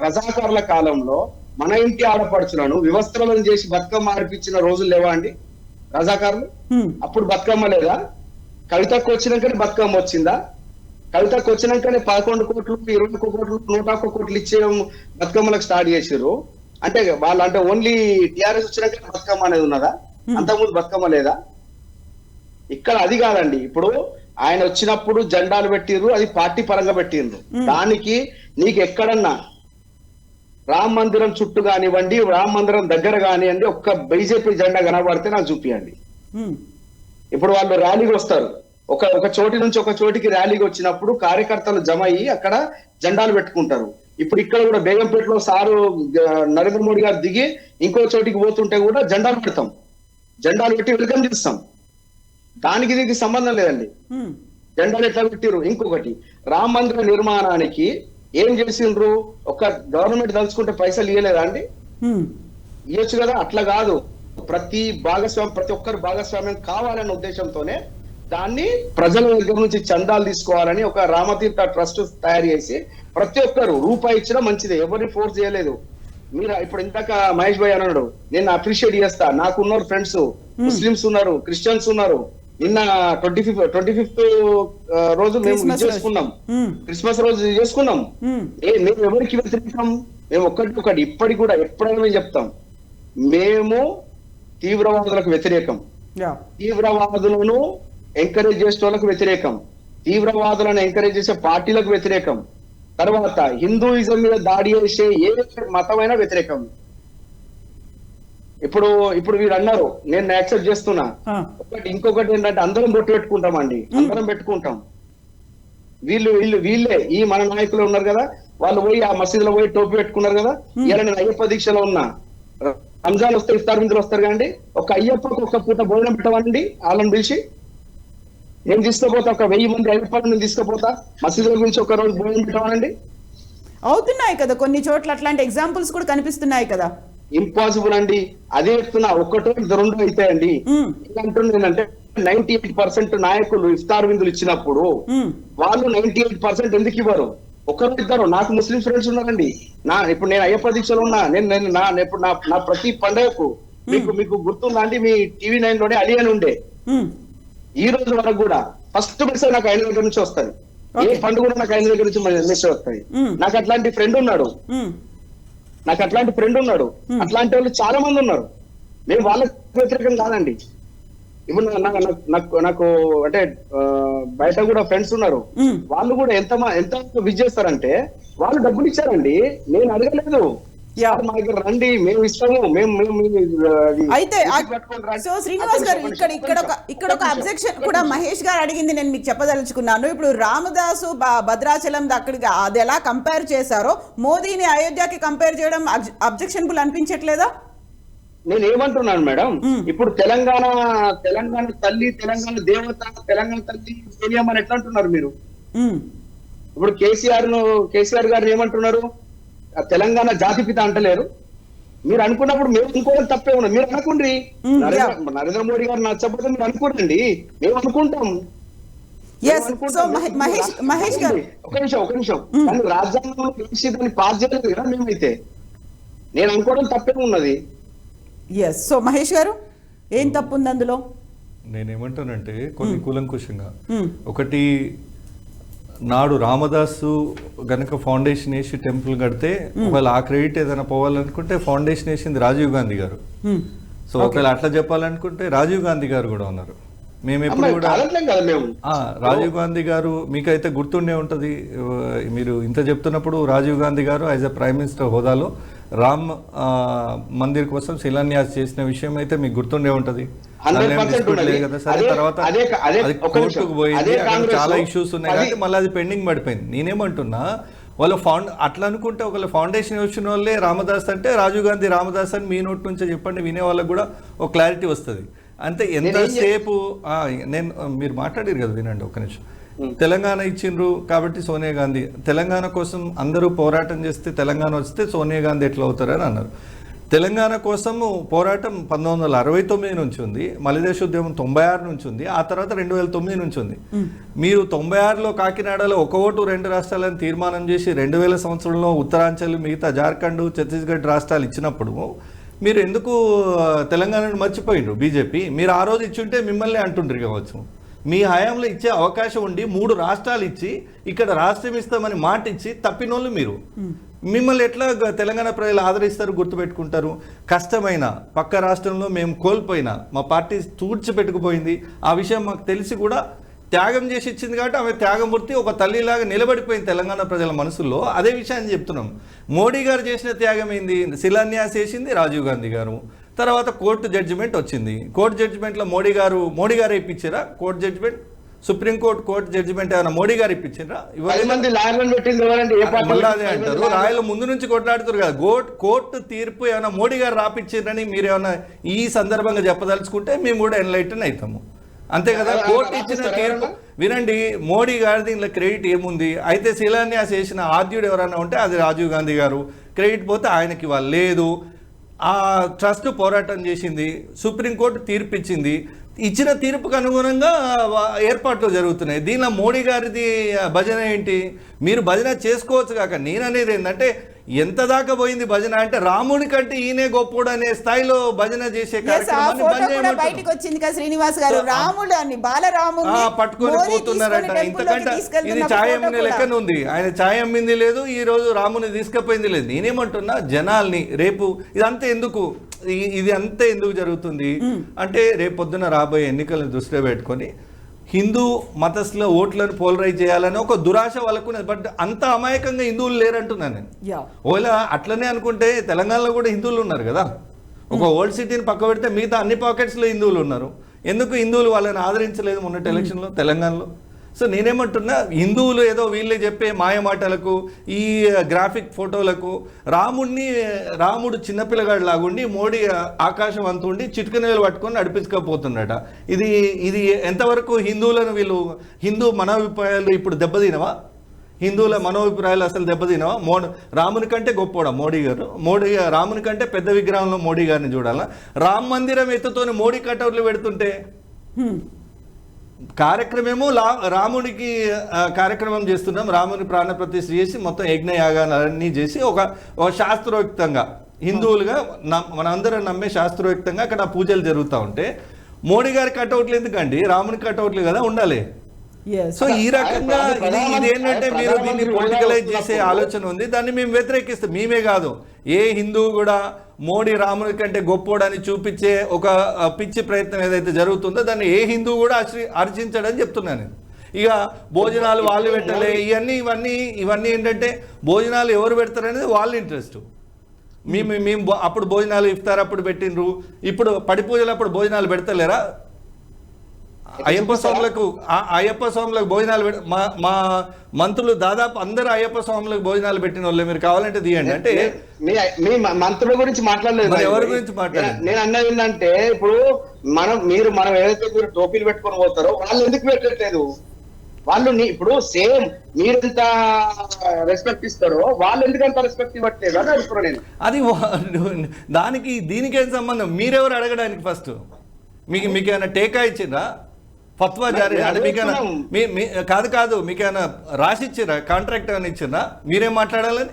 రజాకార్ల కాలంలో మన ఇంటి ఆడపడుచులను వ్యవస్థలను చేసి బతుకమ్మ ఆడిపించిన రోజులు లేవా అండి రజాకారులు? అప్పుడు బతుకమ్మ లేదా? కవితకు వచ్చినాకనే బతుకమ్మ వచ్చిందా? కవితకు వచ్చినాకనే 11 కోట్లు 21 కోట్లు 101 కోట్లు ఇచ్చే బతుకమ్మలకు స్టార్ట్ చేసారు. అంటే వాళ్ళు అంటే ఓన్లీ టిఆర్ఎస్ వచ్చినాక బతుకమ్మ అనేది ఉన్నదా? అంతకుముందు బతుకమ్మ లేదా? ఇక్కడ అది కాదండి. ఇప్పుడు ఆయన వచ్చినప్పుడు జెండాలు పెట్టిర్రు, అది పార్టీ పరంగా పెట్టిండ్రు. దానికి నీకు ఎక్కడన్నా రామ మందిరం చుట్టూ కానివ్వండి, రామ మందిరం దగ్గర కానివ్వండి, ఒక్క బీజేపీ జెండా కనబడితే నాకు చూపియండి. ఇప్పుడు వాళ్ళు ర్యాలీకి వస్తారు, ఒక చోటి నుంచి ఒక చోటికి ర్యాలీకి వచ్చినప్పుడు కార్యకర్తలు జమ అయ్యి అక్కడ జెండాలు పెట్టుకుంటారు. ఇప్పుడు ఇక్కడ కూడా బేగంపేటలో సారు నరేంద్ర మోడీ గారు దిగి ఇంకో చోటికి పోతుంటే కూడా జెండాలు పెడతాం, జెండాలు పెట్టి వెల్కమ్ చేస్తాం. దానికి దీనికి సంబంధం లేదండి. ఉమ్, జెండాలు ఎట్లా పెట్టిరు. ఇంకొకటి రామ మందిర నిర్మాణానికి ఏం చేసిండ్రు? ఒక గవర్నమెంట్ తలుచుకుంటే పైసలు ఇవ్వలేదా అండి? ఉమ్, ఇవ్వచ్చు కదా. అట్లా కాదు, ప్రతి ఒక్కరు భాగస్వామ్యం కావాలన్న ఉద్దేశంతోనే దాన్ని ప్రజల దగ్గర నుంచి చందాలు తీసుకోవాలని ఒక రామతీర్థ ట్రస్ట్ తయారు చేసి ప్రతి ఒక్కరు రూపాయి ఇచ్చినా మంచిదే, ఎవరిని ఫోర్స్ చేయలేదు. మీరు ఇప్పుడు ఇందాక మహేష్ భాయ్ అన్నాడు, నేను అప్రిషియేట్ చేస్తా, నాకు ఉన్నారు ఫ్రెండ్స్, ముస్లిమ్స్ ఉన్నారు, క్రిస్టియన్స్ ఉన్నారు. నిన్న 25th రోజు మేము క్రిస్మస్ చేసుకున్నాం, ఉమ్, క్రిస్మస్ రోజు చేసుకున్నాం. ఉమ్, మేము ఎవరికి వ్యతిరేకం? మేము ఒకటి ఇప్పటికి కూడా ఎప్పుడైనా మేము చెప్తాం, మేము తీవ్రవాదులకు వ్యతిరేకం, యా, తీవ్రవాదులను ఎంకరేజ్ చేసే వాళ్ళకు వ్యతిరేకం, తీవ్రవాదులను ఎంకరేజ్ చేసే పార్టీలకు వ్యతిరేకం, తర్వాత హిందూయిజం మీద దాడి చేసే ఏ మతమైనా వ్యతిరేకం. ఇప్పుడు వీరు అన్నారు, నేను యాక్సెప్ట్ చేస్తున్నా. ఆ, ఇంకొకటి ఏంటంటే అందరం బొట్టు పెట్టుకుంటామండి, అందరం పెట్టుకుంటాం. వీళ్ళే ఈ మన నాయకులు ఉన్నారు కదా, వాళ్ళు పోయి ఆ మసీదులో పోయి టోపీ పెట్టుకున్నారు కదా. ఇలా నేను అయ్యప్ప దీక్షలో ఉన్నా, రంజాన్ వస్తే ఇఫ్తార్ విందులు వస్తారు కదండి, ఒక అయ్యప్పకు ఒక పూట భోజనం పెట్టవాలండి. వాళ్ళని పిలిచి నేను తీసుకుపోతా, ఒక 1000 మంది అయ్యప్పని నేను తీసుకుపోతా, మసీదుల గురించి ఒక రోజు భోజనం పెట్టవాలండి. అవుతున్నాయి కదా కొన్ని చోట్ల, అట్లాంటి ఎగ్జాంపుల్స్ కూడా కనిపిస్తున్నాయి కదా. ఇంపాసిబుల్ అండి. అదే చెప్తున్నా, ఒకటో రెండు అవుతాయండి. ఉమ్, అంటుంది ఏంటంటే 98% నాయకులు ఇఫ్తార్ విందులు ఇచ్చినప్పుడు ఉమ్, వాళ్ళు 98% ఎందుకు ఇవ్వరు? ఒకరు ఇద్దరు. నాకు ముస్లిం ఫ్రెండ్స్ ఉన్నారండి. ఇప్పుడు నేను అయ్యప్ప దీక్షలో ఉన్నా. ఇప్పుడు నా ప్రతి పండుగకు మీకు గుర్తుందా అండి, మీ TV9 లోనే అలీ అని ఉండే. ఉమ్, ఈ రోజు వరకు కూడా ఫస్ట్ మెసేజ్ నాకు ఆయన దగ్గర నుంచి వస్తుంది. ఏ పండుగ కూడా నాకు ఆయన దగ్గర నుంచి మెసేజ్ వస్తుంది. నాకు అట్లాంటి ఫ్రెండ్ ఉన్నాడు. ఉమ్, అట్లాంటి వాళ్ళు చాలా మంది ఉన్నారు. మేము వాళ్ళకి వ్యతిరేకం కాదండి. ఇప్పుడు నాకు అంటే బయట కూడా ఫ్రెండ్స్ ఉన్నారు. ఉమ్. వాళ్ళు కూడా ఎంత విజ్ చేస్తారంటే, వాళ్ళు డబ్బులు ఇచ్చారండి, నేను అడగలేదు. యా. మా దగ్గర రండి, మేము ఇస్తాము, అయితే సో శ్రీనివాస్ గారు ఇక్కడ ఒక అబ్జెక్షన్ కూడా మహేష్ గారు అడిగింది నేను మీకు చెప్పదలుచుకున్నాను. ఇప్పుడు రామదాసు భద్రాచలం అక్కడికి అది ఎలా కంపేర్ చేశారో మోదీని అయోధ్యకి కంపేర్ చేయడం అబ్జెక్షన్బుల్ అనిపించట్లేదా? నేను ఏమంటున్నాను మేడం, ఇప్పుడు తెలంగాణ తల్లి, తెలంగాణ దేవత, తెలంగాణ తల్లి స్టేడియం అని ఎట్లా అంటున్నారు మీరు? ఇప్పుడు కేసీఆర్ గారు ఏమంటున్నారు? తెలంగాణ జాతిపిత అంటలేరు. మీరు అనుకున్నప్పుడు మేము అనుకోవడం తప్పే ఉన్నది. మీరు అనుకుండ్రి, నరేంద్ర మోడీ గారు నచ్చకపోతే మీరు అనుకోండి, మేము అనుకుంటాం. మహేష్ గారు ఒక నిమిషం కానీ రాజ్యాంగంలో దాన్ని పాస్ చేయలేదు కదా మేమైతే. నేను అనుకోవడం తప్పే ఉన్నది. ఎస్. సో మహేష్ గారు ఏం తప్పు ఉంది అందులో? నేనేమంటానంటే కొన్ని కూలంకుషంగా, ఒకటి నాడు రామదాసు గనక ఫౌండేషన్ వేసి టెంపుల్ కడితే ఒకవేళ ఆ క్రెడిట్ ఏదైనా పోవాలనుకుంటే ఫౌండేషన్ వేసింది రాజీవ్ గాంధీ గారు. సో ఒకవేళ అట్లా చెప్పాలనుకుంటే రాజీవ్ గాంధీ గారు కూడా ఉన్నారు. మేము ఎప్పుడు కూడా రాజీవ్ గాంధీ గారు మీకైతే గుర్తుండే ఉంటుంది. మీరు ఇంత చెప్తున్నప్పుడు రాజీవ్ గాంధీ గారు యాజ్ ఎ ప్రైమ్ మినిస్టర్ హోదాలో రామ్ మందిర్ కోసం శిలాన్యాస్ చేసిన విషయం అయితే మీకు గుర్తుండే ఉంటది కదా. సరే, తర్వాత అది కోర్టుకు పోయింది, అక్కడ చాలా ఇష్యూస్ ఉన్నాయి కాబట్టి మళ్ళీ అది పెండింగ్ పడిపోయింది. నేనేమంటున్నా, వాళ్ళు అట్లా అనుకుంటే ఒకవేళ ఫౌండేషన్ వచ్చిన వాళ్ళే రామదాస్ అంటే రాజీవ్ గాంధీ రామదాస్ అని మీ నోటి నుంచే చెప్పండి, వినే వాళ్ళకి కూడా ఒక క్లారిటీ వస్తుంది. అంతే. ఎంతసేపు మీరు మాట్లాడారు కదా, వినండి ఒక నిమిషం. తెలంగాణ ఇచ్చిండ్రు కాబట్టి సోనియా గాంధీ, తెలంగాణ కోసం అందరూ పోరాటం చేస్తే తెలంగాణ వస్తే సోనియా గాంధీ ఎట్లా అవుతారని అన్నారు. తెలంగాణ కోసము పోరాటం 1969 నుంచి ఉంది, మలిదేశ ఉద్యమం 96 నుంచి ఉంది, ఆ తర్వాత 2009 నుంచి ఉంది. మీరు 96లో కాకినాడలో 1 ఓటు 2 రాష్ట్రాలను తీర్మానం చేసి 2000 సంవత్సరంలో ఉత్తరాంచల్, మిగతా జార్ఖండ్, ఛత్తీస్గఢ్ రాష్ట్రాలు ఇచ్చినప్పుడు మీరు ఎందుకు తెలంగాణను మర్చిపోయిండ్రు బీజేపీ? మీరు ఆ రోజు ఇచ్చుంటే మిమ్మల్ని అంటుండ్రు కావచ్చు. మీ హయాంలో ఇచ్చే అవకాశం ఉండి 3 రాష్ట్రాలు ఇచ్చి ఇక్కడ రాష్ట్రం ఇస్తామని మాట ఇచ్చి తప్పినోళ్ళు మీరు. మిమ్మల్ని ఎట్లా తెలంగాణ ప్రజలు ఆదరిస్తారు, గుర్తుపెట్టుకుంటారు? కష్టమైన పక్క రాష్ట్రంలో మేము కోల్పోయినా మా పార్టీ తూడ్చిపెట్టుకుపోయింది, ఆ విషయం మాకు తెలిసి కూడా త్యాగం చేసి ఇచ్చింది కాబట్టి ఆమె త్యాగమూర్తి ఒక తల్లిలాగా నిలబడిపోయింది తెలంగాణ ప్రజల మనసుల్లో. అదే విషయాన్ని చెప్తున్నాం. మోడీ గారు చేసిన త్యాగం ఏంది? శిలాన్యాస్ చేసింది రాజీవ్ గాంధీ గారు. తర్వాత కోర్టు జడ్జిమెంట్ వచ్చింది. కోర్టు జడ్జిమెంట్లో మోడీ గారు ఇప్పించారా court judgement? Supreme court court judgement ఏమైనా మోడీ గారు ఇప్పించారా? మళ్ళీ అదే అంటారు, రాయల ముందు నుంచి కొట్లాడుతారు కదా. కోర్టు తీర్పు ఏమైనా మోడీ గారు రాపిచ్చారని మీరు ఏమైనా ఈ సందర్భంగా చెప్పదలుచుకుంటే మేము కూడా ఎన్లైటన్ అవుతాము. అంతే కదా. కోర్టు ఇచ్చిన తీర్పు వినండి. మోడీ గారి దీనిలో క్రెడిట్ ఏముంది? అయితే శిలాన్యాస్ చేసిన ఆద్యుడు ఎవరన్నా ఉంటే అది రాజీవ్ గాంధీ గారు. క్రెడిట్ పోతే ఆయనకి వాళ్ళు లేదు. ఆ ట్రస్ట్ పోరాటం చేసింది, సుప్రీంకోర్టు తీర్పు ఇచ్చింది, ఇచ్చిన తీర్పుకు అనుగుణంగా ఏర్పాట్లు జరుగుతున్నాయి. దీనిలో మోడీ గారిది భజన ఏంటి? మీరు భజన చేసుకోవచ్చు కాక, నేను అనేది ఏంటంటే ఎంత దాకా పోయింది భజన అంటే రాముడి కంటే ఈయనే గొప్పోడు అనే స్థాయిలో భజన చేసే బయటకు వచ్చింది కదా శ్రీనివాస్ గారు. రాముడు అని బాలరాముడు పట్టుకొని పోతున్నారంట. ఇంతకంటే ఇది ఛాయం లెక్కన ఉంది. ఆయన ఛాయం అమ్మింది లేదు, ఈ రోజు రాముని తీసుకుపోయింది లేదు. నేనేమంటున్నా, జనాల్ని రేపు ఇదంతా ఎందుకు, ఇది అంతా ఎందుకు జరుగుతుంది అంటే రేపు పొద్దున రాబోయే ఎన్నికలను దృష్టిలో పెట్టుకొని హిందూ మతస్థుల ఓట్లను పోలరైజ్ చేయాలని ఒక దురాశ వాళ్ళకున్నది. బట్ అంత అమాయకంగా హిందువులు లేరంటున్నాను నేను. ఒకవేళ అట్లనే అనుకుంటే తెలంగాణలో కూడా హిందువులు ఉన్నారు కదా. ఒక ఓల్డ్ సిటీని పక్క పెడితే మిగతా అన్ని పాకెట్స్లో హిందువులు ఉన్నారు. ఎందుకు హిందువులు వాళ్ళని ఆదరించలేదు మొన్నటి ఎలక్షన్లో తెలంగాణలో? సో నేనేమంటున్నా, హిందువులు ఏదో వీళ్ళే చెప్పే మాయమాటలకు, ఈ గ్రాఫిక్ ఫోటోలకు రాముడు చిన్నపిల్లగాడు లాగుండి మోడీ ఆకాశం అంతుండి చిటికనేలు పట్టుకొని నడిపించకపోతున్నాడట. ఇది ఎంతవరకు హిందువులను హిందూ మనోభిప్రాయాలు ఇప్పుడు దెబ్బతినవా? హిందువుల మనోభిప్రాయాలు అసలు దెబ్బతినవా? రాముని కంటే గొప్పోడా మోడీ గారు? రాముని కంటే పెద్ద విగ్రహంలో మోడీ గారిని చూడాలా? రామ మందిరం ఎత్తుతోని మోడీ కటౌట్లు పెడుతుంటే కార్యక్రమేమో రాముడికి కార్యక్రమం చేస్తున్నాం, రాముని ప్రాణప్రతిష్ఠ చేసి మొత్తం యజ్ఞయాగాలన్నీ చేసి ఒక శాస్త్రోక్తంగా హిందువులుగా మనందరం నమ్మే శాస్త్రోక్తంగా అక్కడ పూజలు జరుగుతూ ఉంటే మోడీ గారి కటౌట్లు ఎందుకండి? రాముని కటౌట్లు కదా ఉండాలి. సో ఈ రకంగా ఇది ఏంటంటే మీరు దీన్ని పొలిటికలైజ్ చేసే ఆలోచన ఉంది. దాన్ని మేము వ్యతిరేకిస్తాం. మేమే కాదు, ఏ హిందువు కూడా మోడీ రాముడి కంటే గొప్పోడని చూపించే ఒక పిచ్చి ప్రయత్నం ఏదైతే జరుగుతుందో దాన్ని ఏ హిందువు కూడా హర్షించడని చెప్తున్నాను. ఇక భోజనాలు వాళ్ళు పెట్టలే, ఇవన్నీ ఏంటంటే భోజనాలు ఎవరు పెడతారనేది వాళ్ళ ఇంట్రెస్ట్. మేము అప్పుడు భోజనాలు ఇఫ్తార్ అప్పుడు పెట్టిండ్రు, ఇప్పుడు పడి పూజలు అప్పుడు భోజనాలు పెడతలేరా? అయ్యప్ప స్వాములకు భోజనాలు మా మంత్రులు దాదాపు అందరూ అయ్యప్ప స్వాములకు భోజనాలు పెట్టిన వాళ్ళే. మీరు కావాలంటే తీయండి. అంటే మీ మంత్రుల గురించి మాట్లాడలేదు, ఎవరి గురించి మాట్లాడారు? నేను అన్నది ఏంటంటే ఇప్పుడు మనం ఏదైతే మీరు టోపీలు పెట్టుకొని పోతారో వాళ్ళు ఎందుకు పెట్టట్లేదు? వాళ్ళు ఇప్పుడు సేమ్ మీరెంత రెస్పెక్ట్ ఇస్తారో వాళ్ళు ఎందుకంత రెస్పెక్ట్ ఇవ్వట్లేదు అని అడుగుతున్నాను నేను. అది దీనికేం సంబంధం? మీరెవరు అడగడానికి? ఫస్ట్ మీకు ఏమైనా టేకా ఇచ్చిందా? ఫత్వా జారీ కాదు మీకేమైనా రాసి ఇచ్చిరా? కాంట్రాక్ట్ ఏమైనా ఇచ్చిరా? మీరేం మాట్లాడాలని?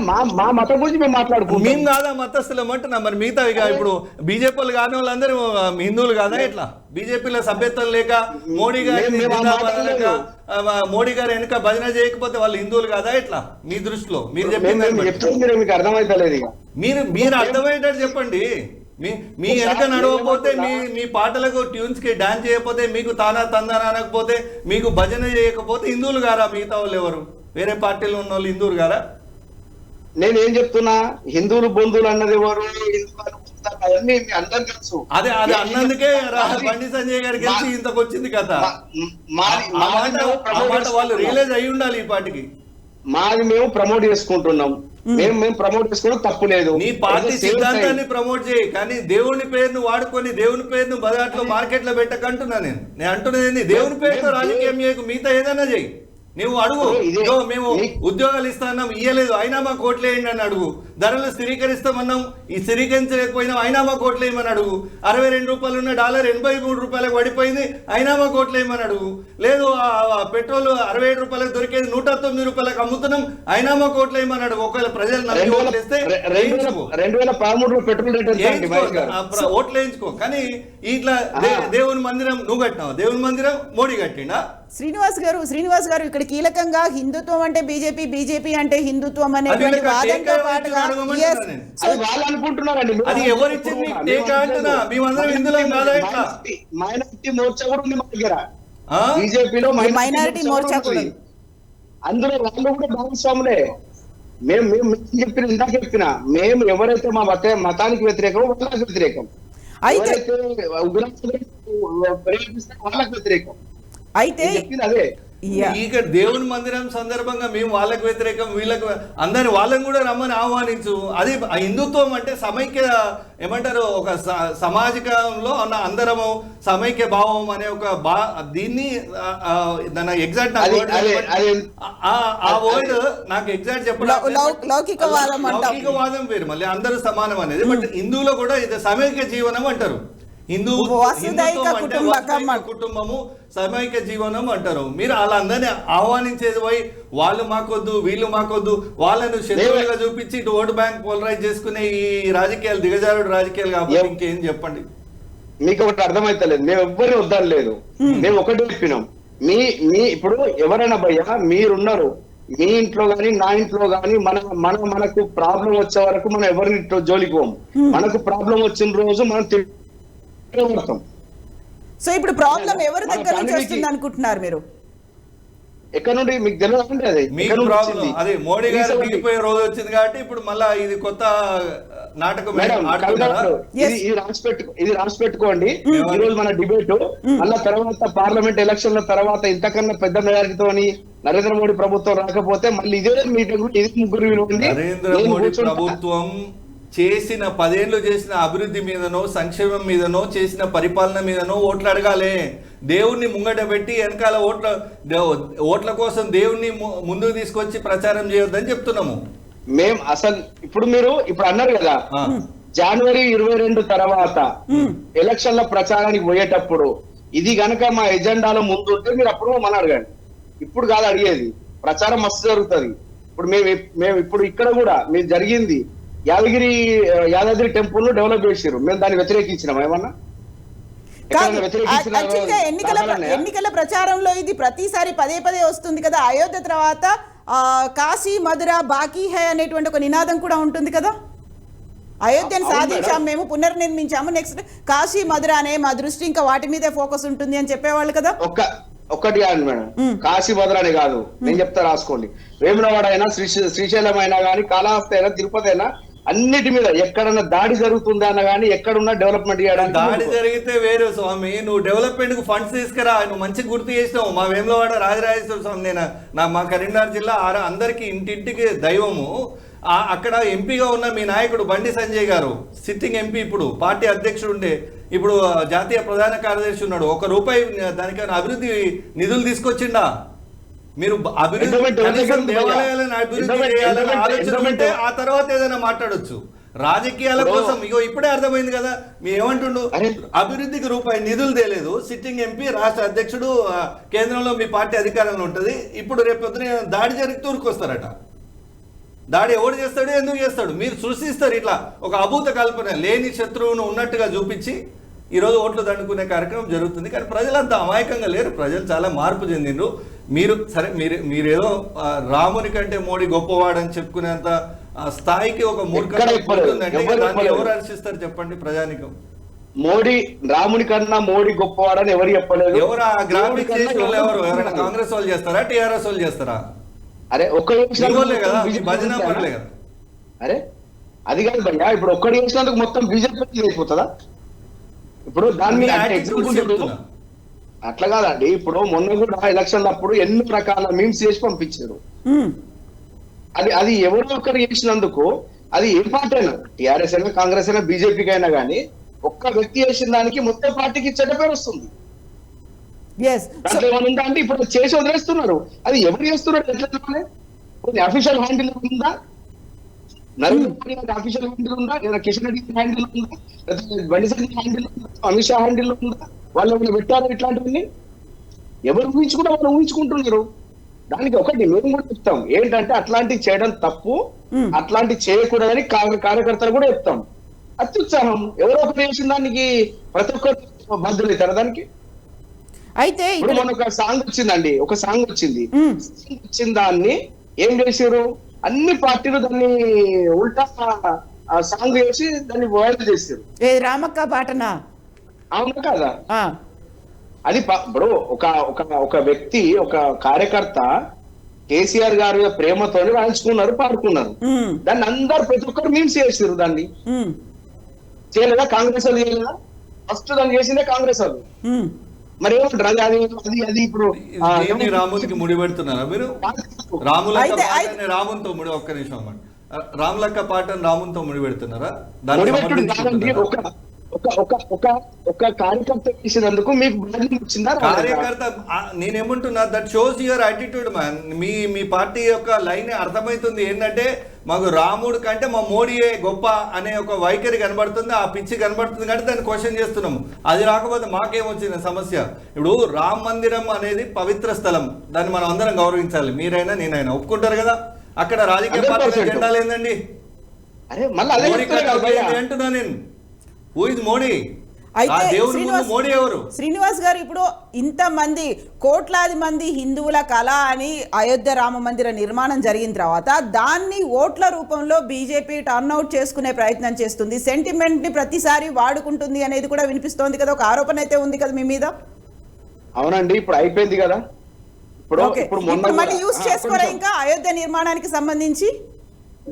మా మతం గురించి మేము మాట్లాడుకుంటాం. మేము కాదా మతస్థులం అంటున్నా. మరి మిగతా ఇప్పుడు బీజేపీలు కాని వాళ్ళందరూ హిందువులు కాదా? ఎట్లా బీజేపీలో సభ్యత్వం లేక మోడీ గారు వెనుక భజన చేయకపోతే వాళ్ళు హిందువులు కాదా? ఎట్లా మీ దృష్టిలో? మీరు చెప్పింది మీకు అర్థమైతలేదు. మీరు అర్థమయ్యేటట్టు చెప్పండి. మీ వెనక నడవకపోతే మీ పాటలకు ట్యూన్స్ కి డాన్స్ చేయకపోతే, మీకు తానా తందానా అనకపోతే, మీకు భజన చేయకపోతే హిందువులు గారా? మిగతా వాళ్ళు ఎవరు? వేరే పార్టీలో ఉన్న వాళ్ళు హిందువులు గారా? నేనేం చెప్తున్నా, హిందువులు బంధువులు అన్నది ఎవరు? అవన్నీ అందరం తెలుసు. అదే అన్నందుకే బండి సంజయ్ గారికి గెలిచి ఇంతకు వచ్చింది కదా. వాళ్ళు రియలైజ్ అయి ఉండాలి ఈ పార్టీకి. మాది మేము ప్రమోట్ చేసుకుంటున్నాం, మేము ప్రమోట్ చేసుకోవడం తప్పు లేదు. నీ పార్టీ సిద్ధాంతాన్ని ప్రమోట్ చేయి, కానీ దేవుని పేరును వాడుకొని దేవుని పేరును బజార్లో మార్కెట్ లో పెట్టకంటున్నా. నేను అంటున్నది దేవుని పేరుతో రాజకీయం చేయకు, మిగతా ఏదైనా చేయి. నువ్వు అడుగు, మేము ఉద్యోగాలు ఇస్తాన్నాం ఇయ్యలేదు అయినా మా కోట్లేయండి అని అడుగు. ధరలు స్థిరీకరిస్తామన్నాం, ఈ స్థిరీకరించలేకపోయినాం అయినా మా కోట్లేయమని అడుగు. 62 రూపాయలు ఉన్న డాలర్ 83 రూపాయలకు పడిపోయింది అయినా మా కోట్లేయమని అడుగు. లేదు పెట్రోల్ 67 రూపాయలకు దొరికేది 109 రూపాయలకు అమ్ముతున్నాం అయినా మా కోట్లేయమని అడుగు. ఒకవేళ ప్రజలు నమ్మి ఓట్లేస్తే 2013 పెట్రోల్ ఓట్లు వేయించుకో. కానీ ఇట్లా దేవుని మందిరం నువ్వు కట్టినావు, దేవుని మందిరం మోడీ కట్టిండా? శ్రీనివాస్ గారు ఇక్కడ కీలకంగా హిందుత్వం అంటే బీజేపీ, బీజేపీ అంటే హిందుత్వం అనేటువంటి వాదంతో పాటుగా అది ఎవరిచ్చింది అంటున్నా? మేమందరం హిందువులం కాదా? ఇట్లా మైనారిటీ మోర్చా కూడా ఉంది మా దగ్గర, బీజేపీలో మైనారిటీ మోర్చా కూడా, అందులో వాళ్ళు కూడా భాగస్వాములే. మేము చెప్పిన మేము ఎవరైతే మా మతానికి వ్యతిరేకం వాళ్ళకి వ్యతిరేకం, ఎవరైతే ఉగ్రవాదులకు వ్యతిరేకం. అయితే Yeah. ఇక్కడ దేవుని మందిరం సందర్భంగా మేము వాళ్ళకి వ్యతిరేకం వీళ్ళకి అందరిని వాళ్ళని కూడా రమ్మని ఆహ్వానించు. అది హిందుత్వం అంటే సమైక్య ఏమంటారు ఒక సామాజికంలో ఉన్న అందరము సమైక్య భావం అనే ఒక దీన్ని దాని ఎగ్జాక్ట్ ఆ వర్డ్ నాకు ఎగ్జాక్ట్ చెప్పడం లౌకికవాదం పేరు మళ్ళీ అందరూ సమానం అనేది. బట్ హిందువులో కూడా ఇది సమైక్య జీవనం అంటారు. కుటుంబము సమైక్య జీవనం అంటారు. మీరు వాళ్ళందరినీ ఆహ్వానించేది పోయి వాళ్ళు మాకొద్దు వీళ్ళు మాకొద్దు వాళ్ళను శత్రువులుగా చూపించి ఇటు ఓటు బ్యాంక్ పోలరైజ్ చేసుకునే ఈ రాజకీయాలు దిగజారుడు రాజకీయాలు కాబట్టి ఇంకేం చెప్పండి. మీకు ఒకటి అర్థమైతలేదు, మేము ఎవ్వరిని వద్దలేదు, మేము ఒకటి చెప్పినాం. మీ ఇప్పుడు ఎవరైనా భయ్యా మీరున్నారు, మీ ఇంట్లో గాని నా ఇంట్లో గాని మనకు ప్రాబ్లం వచ్చే వరకు మనం ఎవరిని జోలికి పోము. మనకు ప్రాబ్లం వచ్చిన రోజు మనం సో ఇప్పుడు ప్రాబ్లం ఎవరి దగ్గర నుంచి వస్తుంది అనుకుంటున్నారు మీరు? ఎక్కడ నుండి మీకు తెలియదండి. అది మీకు ప్రాబ్లం అదే మోడీ గారు దిగిపోయే రోజు వచ్చింది కాబట్టి ఇప్పుడు మళ్ళా ఇది కొత్త నాటకం ఇది రాసి పెట్టుకోండి. ఈ రోజు మన డిబేట్ మళ్ళా తర్వాత పార్లమెంట్ ఎలక్షన్ల తర్వాత ఇంతకన్నా పెద్ద మెజారిటీతోని నరేంద్ర మోడీ ప్రభుత్వం రాకపోతే మళ్ళీ ఇదే మీటింగ్ ఇది ముగ్గురు నరేంద్ర మోడీ ప్రభుత్వం చేసిన 10 ఏళ్ళు చేసిన అభివృద్ధి మీదనో సంక్షేమం మీదనో చేసిన పరిపాలన మీదనో ఓట్లు అడగాలి. దేవుణ్ణి ముంగట పెట్టి వెనకాల ఓట్ల కోసం దేవుణ్ణి ముందుకు తీసుకొచ్చి ప్రచారం చేయొద్దని చెప్తున్నాము మేము. అసలు మీరు అన్నారు కదా జనవరి 22 తర్వాత ఎలక్షన్ల ప్రచారానికి పోయేటప్పుడు ఇది గనక మా ఎజెండాలో ముందు ఉంటే మీరు అప్పుడు మన అడగండి. ఇప్పుడు కాదు అడిగేది, ప్రచారం మస్తు జరుగుతుంది. ఇప్పుడు మేము ఇప్పుడు ఇక్కడ కూడా మీరు జరిగింది యాదాద్రి టెంపుల్ ను డెవలప్ చేసారు, మేము దాన్ని వ్యతిరేకించినాం ఏమన్నా? ఎన్నికల ప్రచారంలో ఇది ప్రతిసారి పదే వస్తుంది కదా. అయోధ్య తర్వాత కాశీ మధుర బాకీ హై అనేటువంటి ఒక నినాదం కూడా ఉంటుంది కదా. అయోధ్యను సాధించాము మేము, పునర్నిర్మించాము, నెక్స్ట్ కాశీ మధుర అనే మా దృష్టి ఇంకా వాటి మీదే ఫోకస్ ఉంటుంది అని చెప్పేవాళ్ళు కదా. ఒక్కటి కాదు మేడం, కాశీ మధుర అని కాదు, నేను చెప్తా రాసుకోండి. వేములవాడ అయినా శ్రీశైలం అయినా కానీ కాళహస్తి అయినా తిరుపతి అయినా అన్నిటి మీద ఎక్కడన్నా దాడి జరుగుతుందా అన్న కానీ ఎక్కడున్నా డెవలప్మెంట్ చేయడానికి. దాడి జరిగితే వేరు స్వామి, నువ్వు డెవలప్మెంట్ కు ఫండ్స్ తీసుకురా, నువ్వు మంచి గుర్తు చేసినావు. మా వేములవాడ రాజరాజేశ్వర స్వామి మా కరీంనగర్ జిల్లా అందరికి ఇంటింటికి దైవము. అక్కడ ఎంపీగా ఉన్న మీ నాయకుడు బండి సంజయ్ గారు సిట్టింగ్ ఎంపీ, ఇప్పుడు పార్టీ అధ్యక్షుడు ఉండే, ఇప్పుడు జాతీయ ప్రధాన కార్యదర్శి ఉన్నాడు. ₹1 దానికైనా అభివృద్ధి నిధులు తీసుకొచ్చిండా? మీరు దేవాలయాలను అభివృద్ధి చేయాలని ఆలోచన ఉంటే ఆ తర్వాత ఏదైనా మాట్లాడొచ్చు. రాజకీయాల కోసం ఇప్పుడే అర్థమైంది కదా. మీ ఏమంటుండు, అభివృద్ధికి రూపాయి నిధులు తేలేదు, సిట్టింగ్ ఎంపీ రాష్ట్ర అధ్యక్షుడు, కేంద్రంలో మీ పార్టీ అధికారంలో ఉంటది, ఇప్పుడు రేపు పొద్దున దాడి జరిగి తూరుకొస్తారట. దాడి ఎవడు చేస్తాడు, ఎందుకు చేస్తాడు? మీరు సృష్టిస్తారు ఇట్లా ఒక అభూత కల్పన, లేని శత్రువును ఉన్నట్టుగా చూపించి ఈరోజు ఓట్లు దండుకునే కార్యక్రమం జరుగుతుంది. కానీ ప్రజలంతా అమాయకంగా లేరు, ప్రజలు చాలా మార్పు చెందిండ్రు. మీరు సరే మీరేదో రాముని కంటే మోడీ గొప్పవాడని చెప్పుకునేంత స్థాయికి ఒక మూర్ఖంగా ఎవరు హర్షిస్తారు చెప్పండి ప్రజానికం? మోడీ రాముని కన్నా మోడీ గొప్పవాడని ఎవరు చెప్పలేదు. ఎవరు ఆ గ్రాఫిక్స్ చేసిన వాళ్ళు ఎవరైనా కాంగ్రెస్ వాళ్ళు చేస్తారా, టీఆర్ఎస్ వాళ్ళు చేస్తారా? అరే భజన పడలే కదా. అరే అది కాదు భయ్యా, ఇప్పుడు ఒక్కటి చేసినందుకు మొత్తం బీజేపీ అయిపోతుందా? ఇప్పుడు దాని మీద అట్లా కాదండి. ఇప్పుడు మొన్న కూడా ఎలక్షన్ అప్పుడు ఎన్ని రకాల మీమ్స్ చేసి పంపించారు. అది ఎవరో ఒకరు చేసినందుకు, అది ఏ పార్టీ అయినా, టీఆర్ఎస్ అయినా కాంగ్రెస్ అయినా బీజేపీకి అయినా కానీ ఒక్క వ్యక్తి చేసిన దానికి మొత్తం పార్టీకి చెడ్డ పేరు వస్తుంది. దాంట్లో ఏమైనా ఉందా అంటే ఇప్పుడు చేసి వదిలేస్తున్నారు. అది ఎవరు చేస్తున్నారు ఎట్లా? అఫీషియల్ హ్యాండిల్ ఉందా? నరేంద్ర మోడీ గారి అఫీషియల్ హ్యాండిల్ ఉందా? లేదా కిషన్ రెడ్డి హ్యాండిల్ ఉందా? బండి సంజయ్ హ్యాండిల్ ఉందా? అమిత్ షా హ్యాండిల్ ఉందా? వాళ్ళు ఏమైనా పెట్టారు ఇట్లాంటివన్నీ? ఎవరు ఊహించుకుంటే వాళ్ళు ఊహించుకుంటున్నారు. దానికి ఒకటి మేము కూడా చెప్తాం ఏంటంటే అట్లాంటివి చేయడం తప్పు, అట్లాంటివి చేయకూడదని కార్యకర్తలు కూడా చెప్తాం. అత్యుత్సాహం ఎవరో ఒకటి చేసిన దానికి ప్రతి ఒక్కరు బాధ్యులు అవుతారు దానికి. అయితే ఇప్పుడు మన ఒక సాంగ్ వచ్చిందండి, ఒక సాంగ్ వచ్చిన దాన్ని ఏం చేశారు, అన్ని పార్టీలు దాన్ని ఉల్టా సాంగ్ చేసి దాన్ని వైరల్ చేశారు. రామక్క పాటనా? అవును కదా. అది ఇప్పుడు ఒక వ్యక్తి, ఒక కార్యకర్త కేసీఆర్ గారి ప్రేమతో రాయించుకున్నారు, పాడుకున్నారు. దాన్ని అందరు ప్రతి ఒక్కరు మీమ్స్ చేసారు. దాన్ని చేయలేదా? కాంగ్రెస్ వాళ్ళు చేయలేదా? ఫస్ట్ దాన్ని చేసిందే కాంగ్రెస్ వాళ్ళు. మరి ఏమంటారు అది ఇప్పుడు దేన్ని రాములకి ముడి పెడుతున్నారా మీరు? రాములక్క అయితే- పాటని రామునితో ముడి, ఒక్క నిమిషం అన్నమాట, రాములక్క పాటని రామునితో ముడి పెడుతున్నారా? ముడిపెట్టుడు కాదండి. ఒక కార్యకర్త చేసినందుకు మీకు బాధ్యత వచ్చిందా? కార్యకర్త నేనేమంటున్నా, that shows your attitude man. Me party యొక్క లైన్ అర్థమవుతుంది ఏంటంటే, మాకు రాముడు కంటే మా మోడీయే గొప్ప అనే ఒక వైఖరి కనబడుతుంది, ఆ పిచ్చి కనబడుతుంది కాబట్టి దాన్ని క్వశ్చన్ చేస్తున్నాము. అది రాకపోతే మాకేమొచ్చిన సమస్య? ఇప్పుడు రామ మందిరం అనేది పవిత్ర స్థలం, దాన్ని మనం అందరం గౌరవించాలి. మీరైనా నేనైనా ఒప్పుకుంటారు కదా? అక్కడ రాజకీయ పార్టీ జెండాలు ఏందండి? అరే మళ్ళీ అదే అంటున్నా నేను. Who is Modi? అయితే దేవుని ముందు మోడీ ఎవరు? శ్రీనివాస్ గారు, ఇప్పుడు ఇంతమంది కోట్లాది మంది హిందువుల కళ అని అయోధ్య రామ మందిర నిర్మాణం జరిగిన తర్వాత దాన్ని ఓట్ల రూపంలో బీజేపీ టర్న్అవుట్ చేసుకునే ప్రయత్నం చేస్తుంది, సెంటిమెంట్ ని ప్రతిసారి వాడుకుంటుంది అనేది కూడా వినిపిస్తోంది కదా, ఒక ఆరోపణ అయితే ఉంది కదా మీ మీద. అవునండి, ఇప్పుడు అయిపోయింది కదా. ఇప్పుడు మళ్ళీ యూజ్ చేసుకోరా ఇంకా అయోధ్య నిర్మాణానికి సంబంధించి?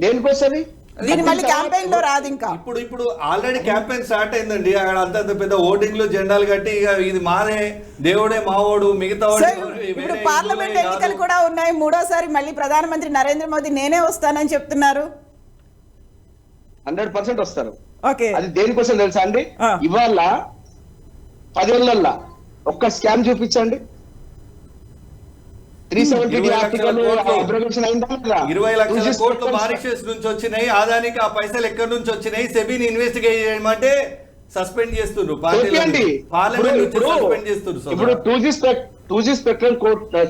దేనికోసది దీని మళ్ళీ క్యాంపెయిన్ లో రాదు ఇంకా. ఇప్పుడు ఆల్రెడీ క్యాంపెయిన్ స్టార్ట్ అయిందండి. అక్కడ అంత పెద్ద ఓటింగ్లు జెండాలు కట్టి ఇక ఇది మాదే, దేవుడే మావోడు, మిగతా ఇప్పుడు పార్లమెంట్ ఎన్నికలు కూడా ఉన్నాయి, మూడోసారి మళ్ళీ ప్రధానమంత్రి నరేంద్ర మోదీ నేనే వస్తానని చెప్తున్నారు. 100% వస్తారు. ఓకే, అది దేనికోసం తెలుసా అండి? ఇవాళ 10 ఏళ్లలో ఒక్క స్కామ్ చూపించండి. 370 ఆర్టికల్ అబ్రగేషన్ అయిందా? 20 లక్షల కోట్లు మారిషస్ నుంచి వచ్చినాయి, ఆదానికి ఆ పైసలు ఎక్కడి నుంచి వచ్చినాయి, సెబీని ఇన్వెస్టిగేట్ చేయమంటే సస్పెండ్ చేస్తున్నారు, పార్లమెంట్ నుంచి సస్పెండ్ చేస్తున్నారు. ఇప్పుడు 2G స్పెక్ట్రమ్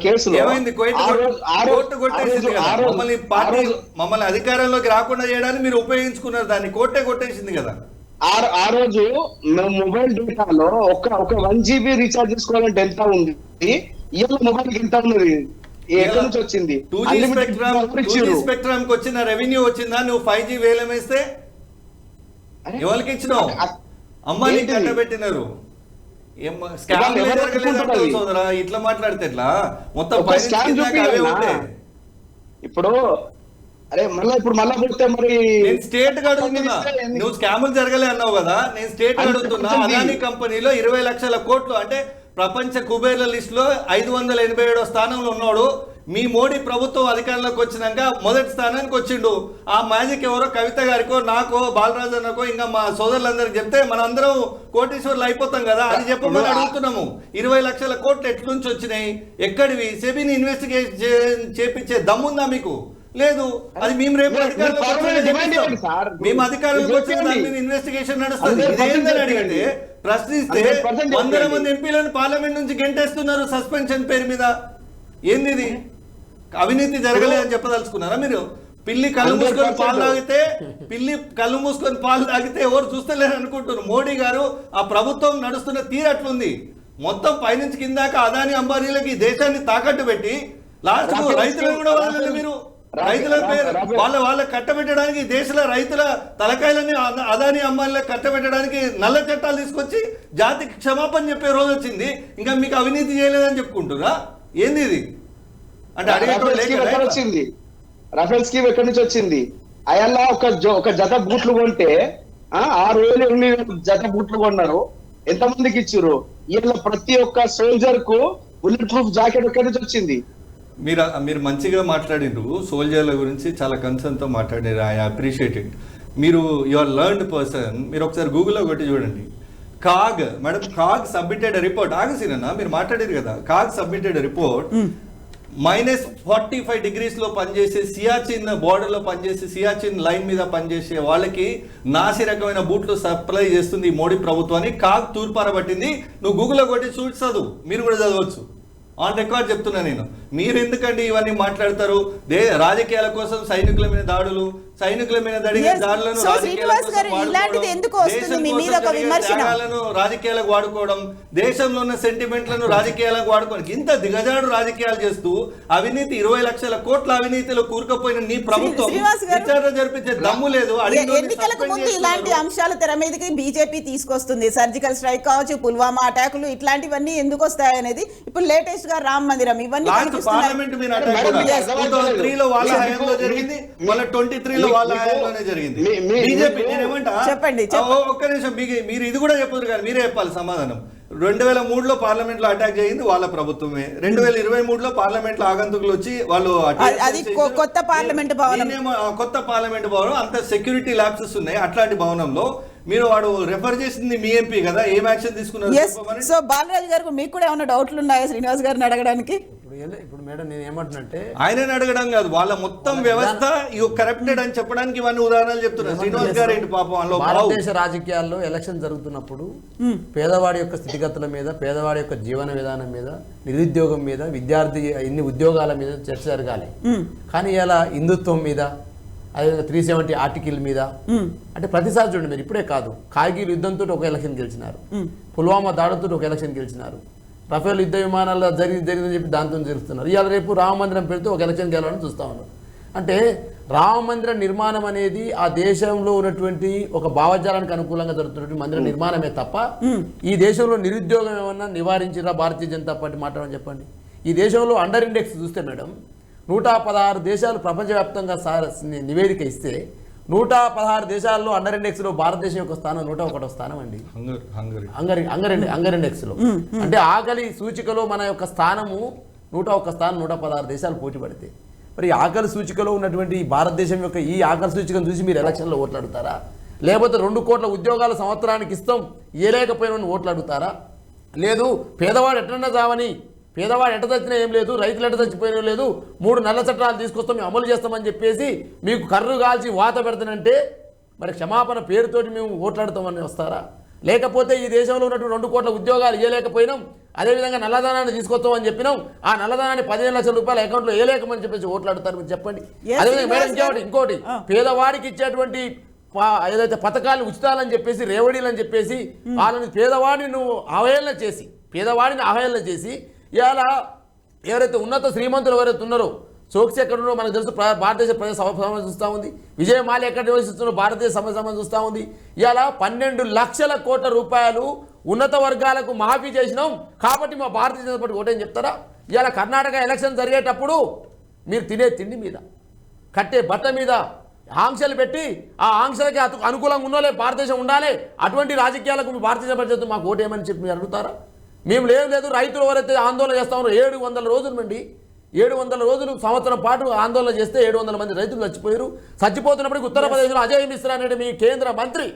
కేసులో ఏమైంది? కోర్టు కొట్టేసింది కదా మమ్మల్ని, పార్టీ మమ్మల్ని అధికారంలోకి రాకుండా చేయడానికి మీరు ఉపయోగించుకున్నారు దాన్ని, కోర్టే కొట్టేసింది కదా. ఆ రోజు మొబైల్ డేటాలో ఒక 1 GB రీఛార్జ్ చేసుకోవాలంటే ఎంత ఉంది, ఇవాళ మొబైల్ ఎంత ఉన్నది, ఎక్కడి నుంచి వచ్చింది? 2G స్పెక్ట్రమ్ కి వచ్చిన రెవెన్యూ వచ్చిందా? నువ్వు 5G వేలం వేస్తే ఎవరికి ఇచ్చినావు? అమ్మాయిని కట్టబెట్టినారు. సోదరా ఇట్లా మాట్లాడితే ఎట్లా? మొత్తం ఇప్పుడు అరే మళ్ళా పోతే మరి నేను స్టేట్ గా అడుగుతున్నా, నువ్వు స్కాములు జరగలే అన్నావు కదా, నేను స్టేట్ గా అడుగుతున్నా. అదాని కంపెనీలో 20 లక్షల కోట్లు అంటే ప్రపంచ కుబేర్ల లిస్ట్ లో 587వ స్థానంలో ఉన్నాడు. మీ మోడీ ప్రభుత్వం అధికారంలోకి వచ్చినాక మొదటి స్థానానికి వచ్చిండు. ఆ మ్యాజిక్ ఎవరో కవిత గారికో, నాకో, బాలరాజు అన్నకో, ఇంకా మా సోదరులందరికి చెప్తే మన అందరం కోటీశ్వర్లు అయిపోతాం కదా. అది చెప్పమని అడుగుతున్నాము. 20 లక్షల కోట్లు ఎట్ల నుంచి వచ్చినాయి, ఎక్కడివి? సెబీని ఇన్వెస్టిగేట్ చేపించే దమ్ముందా మీకు? లేదు. అది మేము రేపు మేము అధికారంలోకి వచ్చిన దాని మీద ఇన్వెస్టిగేషన్ నడుస్తుంది. ఇదేందని అడిగితే ప్రశ్నిస్తే 100 మంది ఎంపీలను పార్లమెంట్ నుంచి గెంటేస్తున్నారు సస్పెన్షన్ పేరు మీద. ఏంది ఇది? అవినీతి జరగలేదని చెప్పదలుచుకున్నారా మీరు? పిల్లి కళ్ళు మూసుకొని పాలు తాగితే ఎవరు చూస్తలేరు అనుకుంటున్నారు. మోడీ గారు ఆ ప్రభుత్వం నడుస్తున్న తీరట్లుంది. మొత్తం పైనుంచి కిందాక అదాని అంబానీలకి దేశాన్ని తాకట్టు పెట్టి లాస్ట్ రైతులను కూడా వదలండి మీరు. రైతుల పేరు వాళ్ళ కట్టబెట్టడానికి, దేశంలో రైతుల తలకాయలని అదాని అంబానీలకు కట్టబెట్టడానికి నల్ల చట్టాలు తీసుకొచ్చి జాతికి క్షమాపణ చెప్పే రోజు వచ్చింది. ఇంకా మీకు అవినీతి చేయలేదని చెప్పుకుంటున్నా. ఏంది ఇది? అంటే వచ్చింది రఫేల్ స్కీమ్ ఎక్కడి నుంచి వచ్చింది? అయ్యల్లా ఒక జత బూట్లు కొంటే 6,000 జత బూట్లు కొన్నారు. ఎంతమందికి ఇచ్చారు? ఇలా ప్రతి ఒక్క సోల్జర్ కు బుల్లెట్ ప్రూఫ్ జాకెట్ ఎక్కడి నుంచి వచ్చింది? మీరు మంచిగా మాట్లాడినరు, సోల్జర్ల గురించి చాలా కన్సర్న్ తో మాట్లాడారు. I appreciate it. మీరు యువర్ లర్న్డ్ పర్సన్. మీరు ఒకసారి గూగుల్లో కొట్టి చూడండి. Madam CAG submitted report. ఆగసినా మీరు మాట్లాడారు కదా, కాగ్ సబ్మిటెడ్ రిపోర్ట్ -45 degrees లో పనిచేసే సియాచిన్ బోర్డర్ లో పనిచేసే సియాచిన్ లైన్ మీద పనిచేసే వాళ్ళకి నాసి రకమైన బూట్లు సప్లై చేస్తుంది మోడీ ప్రభుత్వాన్ని కాగ్ తూర్పారబట్టింది. నువ్వు గూగుల్లో కొట్టి చూడు, మీరు కూడా చదవచ్చు. ఆన్ రికార్డ్ చెప్తున్నా నేను. మీరు ఎందుకండి ఇవన్నీ మాట్లాడతారు? రాజకీయాల కోసం సైనికుల మీద దాడులు, సైనికుల మీద జరిగే దాడులను రాజకీయాలకు వాడుకోవడం, దేశంలో ఉన్న సెంటిమెంట్లను రాజకీయాలకు వాడుకోవడం, ఇంత దిగజాడు రాజకీయాలు చేస్తూ అవినీతి 20 లక్షల కోట్ల అవినీతిలో కూరుకుపోయిన నీ ప్రభుత్వం విచారణ జరిపించే దమ్ము లేదు. ఎన్నికలకు ముందు ఇలాంటి అంశాలు తెర మీదకి బీజేపీ తీసుకొస్తుంది. సర్జికల్ స్ట్రైక్ కావచ్చు, పుల్వామా అటాకులు, ఇట్లాంటివన్నీ ఎందుకు వస్తాయనేది. ఇప్పుడు లేటెస్ట్ గా రామ మందిరం ఇవన్నీ పార్లమెంట్ మీద 2003లో వాళ్ళ హయాంలో జరిగింది, మళ్ళీ 23లో వాళ్ళ హయాంలోనే జరిగింది. బీజేపీ నేనేమంటా, చెప్పండి ఒక్క నిమిషం, మీరు ఇది కూడా చెప్పారు కానీ మీరే చెప్పాలి సమాధానం. 2003లో పార్లమెంట్ లో అటాక్ చేయింది వాళ్ళ ప్రభుత్వమే. 2023లో పార్లమెంట్ లో ఆగంతుకులు వచ్చి వాళ్ళు అది కొత్త పార్లమెంట్ భవనం, కొత్త పార్లమెంట్ భవనం, అంత సెక్యూరిటీ ల్యాబ్సెస్ ఉన్నాయి. అట్లాంటి భవనంలో మీరు వాడు రెఫర్ చేసింది మీ ఎంపీ కదా, ఏం యాక్షన్ తీసుకున్నారు? సో బాలరాజు గారు మీకు కూడా ఏమైనా డౌట్లు ఉన్నాయా శ్రీనివాస్ గారిని అడగడానికి? ఇప్పుడు మేడం నేను ఏమంటున్నంటే ఆయనని అడగడం కాదు, వాళ్ళ మొత్తం వ్యవస్థ కరప్టెడ్ అని చెప్పడానికి ఇవన్నీ ఉదాహరణలు చెప్తున్నారు. శ్రీనివాస్ గారు ఏంటి పాపం, భారతదేశ రాజకీయాల్లో ఎలక్షన్ జరుగుతున్నప్పుడు పేదవాడి యొక్క స్థితిగతుల మీద, పేదవాడి యొక్క జీవన విధానం మీద, నిరుద్యోగం మీద, విద్యార్థి ఇన్ని ఉద్యోగాల మీద చర్చ జరగాలి. కానీ ఇలా హిందుత్వం మీద, అదేవిధంగా 370 ఆర్టికల్ మీద, అంటే ప్రతిసారి చూడండి మీరు, ఇప్పుడే కాదు, కార్గిల్ యుద్ధంతో ఒక ఎలక్షన్ గెలిచినారు, పుల్వామా దాడుతో ఒక ఎలక్షన్ గెలిచినారు, రఫేల్ యుద్ధ విమానాల్లో జరిగిందని చెప్పి దాంతో జరుగుతున్నారు. ఇవాళ రేపు రామ మందిరం పేరుతో ఒక ఎలక్షన్ గెలవాలని చూస్తా ఉన్నారు. అంటే రామ మందిర నిర్మాణం అనేది ఆ దేశంలో ఉన్నటువంటి ఒక భావజాలానికి అనుకూలంగా జరుగుతున్నటువంటి మందిర నిర్మాణమే తప్ప ఈ దేశంలో నిరుద్యోగం ఏమన్నా నివారించిరా భారతీయ జనతా పార్టీ మాట్లాడమని చెప్పండి. ఈ దేశంలో అండర్ ఇండెక్స్ చూస్తే మేడం 116 దేశాలు ప్రపంచవ్యాప్తంగా నివేదిక ఇస్తే 116 దేశాల్లో అండర్ ఇండెక్స్ లో భారతదేశం యొక్క స్థానం 101వ స్థానం అండి. అంగర్ ఇండెక్స్ లో అంటే ఆకలి సూచికలో మన యొక్క స్థానము 101 స్థానం, 116 దేశాలు పోటీ పడితే మరి ఆకలి సూచికలో ఉన్నటువంటి భారతదేశం యొక్క ఈ ఆకలి సూచికను చూసి మీరు ఎలక్షన్లో ఓట్లు అడుగుతారా? లేకపోతే 2 కోట్ల ఉద్యోగాల సంవత్సరానికి ఇస్తాం ఏలేకపోయిన ఓట్లు అడుగుతారా? లేదు పేదవాడు ఎట్లన్నా చావని, పేదవాడు ఎట చచ్చినా ఏం లేదు, రైతులు ఎట చచ్చిపోయినా లేదు, 3 నల్ల చట్టాలు తీసుకొస్తాం మేము అమలు చేస్తామని చెప్పేసి మీకు కర్రు కాల్చి వాత పెడతానంటే మరి క్షమాపణ పేరుతోటి మేము ఓట్లాడుతామని వస్తారా? లేకపోతే ఈ దేశంలో ఉన్నటువంటి 2 కోట్ల ఉద్యోగాలు ఇవ్వలేకపోయినాం, అదేవిధంగా నల్లధనాన్ని తీసుకొస్తామని చెప్పినాం, ఆ నల్లధనాన్ని 15 లక్షల రూపాయల అకౌంట్లో వేయలేకమని చెప్పేసి ఓట్లాడుతారు మీరు చెప్పండి. అదేవిధంగా మేడం ఇంకోటి పేదవాడికి ఇచ్చేటువంటి ఏదైతే పథకాలు ఉచితాలని చెప్పేసి, రేవడీలని చెప్పేసి వాళ్ళని పేదవాడిని నువ్వు అవహేళన చేసి ఇవాళ ఎవరైతే ఉన్నత శ్రీమంతులు ఎవరైతే ఉన్నారో, సోక్సి ఎక్కడ ఉన్నారో మనకు తెలుసు, భారతదేశ ప్రజా సమాజం చూస్తూ ఉంది, విజయ మాల్యా ఎక్కడ నివసిస్తున్నారో భారతదేశ సమాజం చూస్తూ ఉంది. ఇవాళ 12 లక్షల కోట్ల రూపాయలు ఉన్నత వర్గాలకు మాఫీ చేసినాం కాబట్టి మా భారతీయ జనతా పార్టీ ఓటేం చెప్తారా? ఇవాళ కర్ణాటక ఎలక్షన్ జరిగేటప్పుడు మీరు తినే తిండి మీద, కట్టే బట్ట మీద ఆంక్షలు పెట్టి ఆ ఆంక్షలకి అనుకూలంగా ఉన్నోలే భారతదేశం ఉండాలి, అటువంటి రాజకీయాలకు మీ భారతీయ జనతా పార్టీ మాకు ఓటేయమని చెప్పి మీరు అడుగుతారా? మేము లేదు రైతులు ఎవరైతే ఆందోళన చేస్తా ఉన్నారో 700 రోజులు నుండి 700 రోజులు సంవత్సరం పాటు ఆందోళన చేస్తే 700 మంది రైతులు చచ్చిపోతున్నప్పటికీ ఉత్తరప్రదేశ్లో అజయ్ మిశ్రా అనే మీ కేంద్ర మంత్రి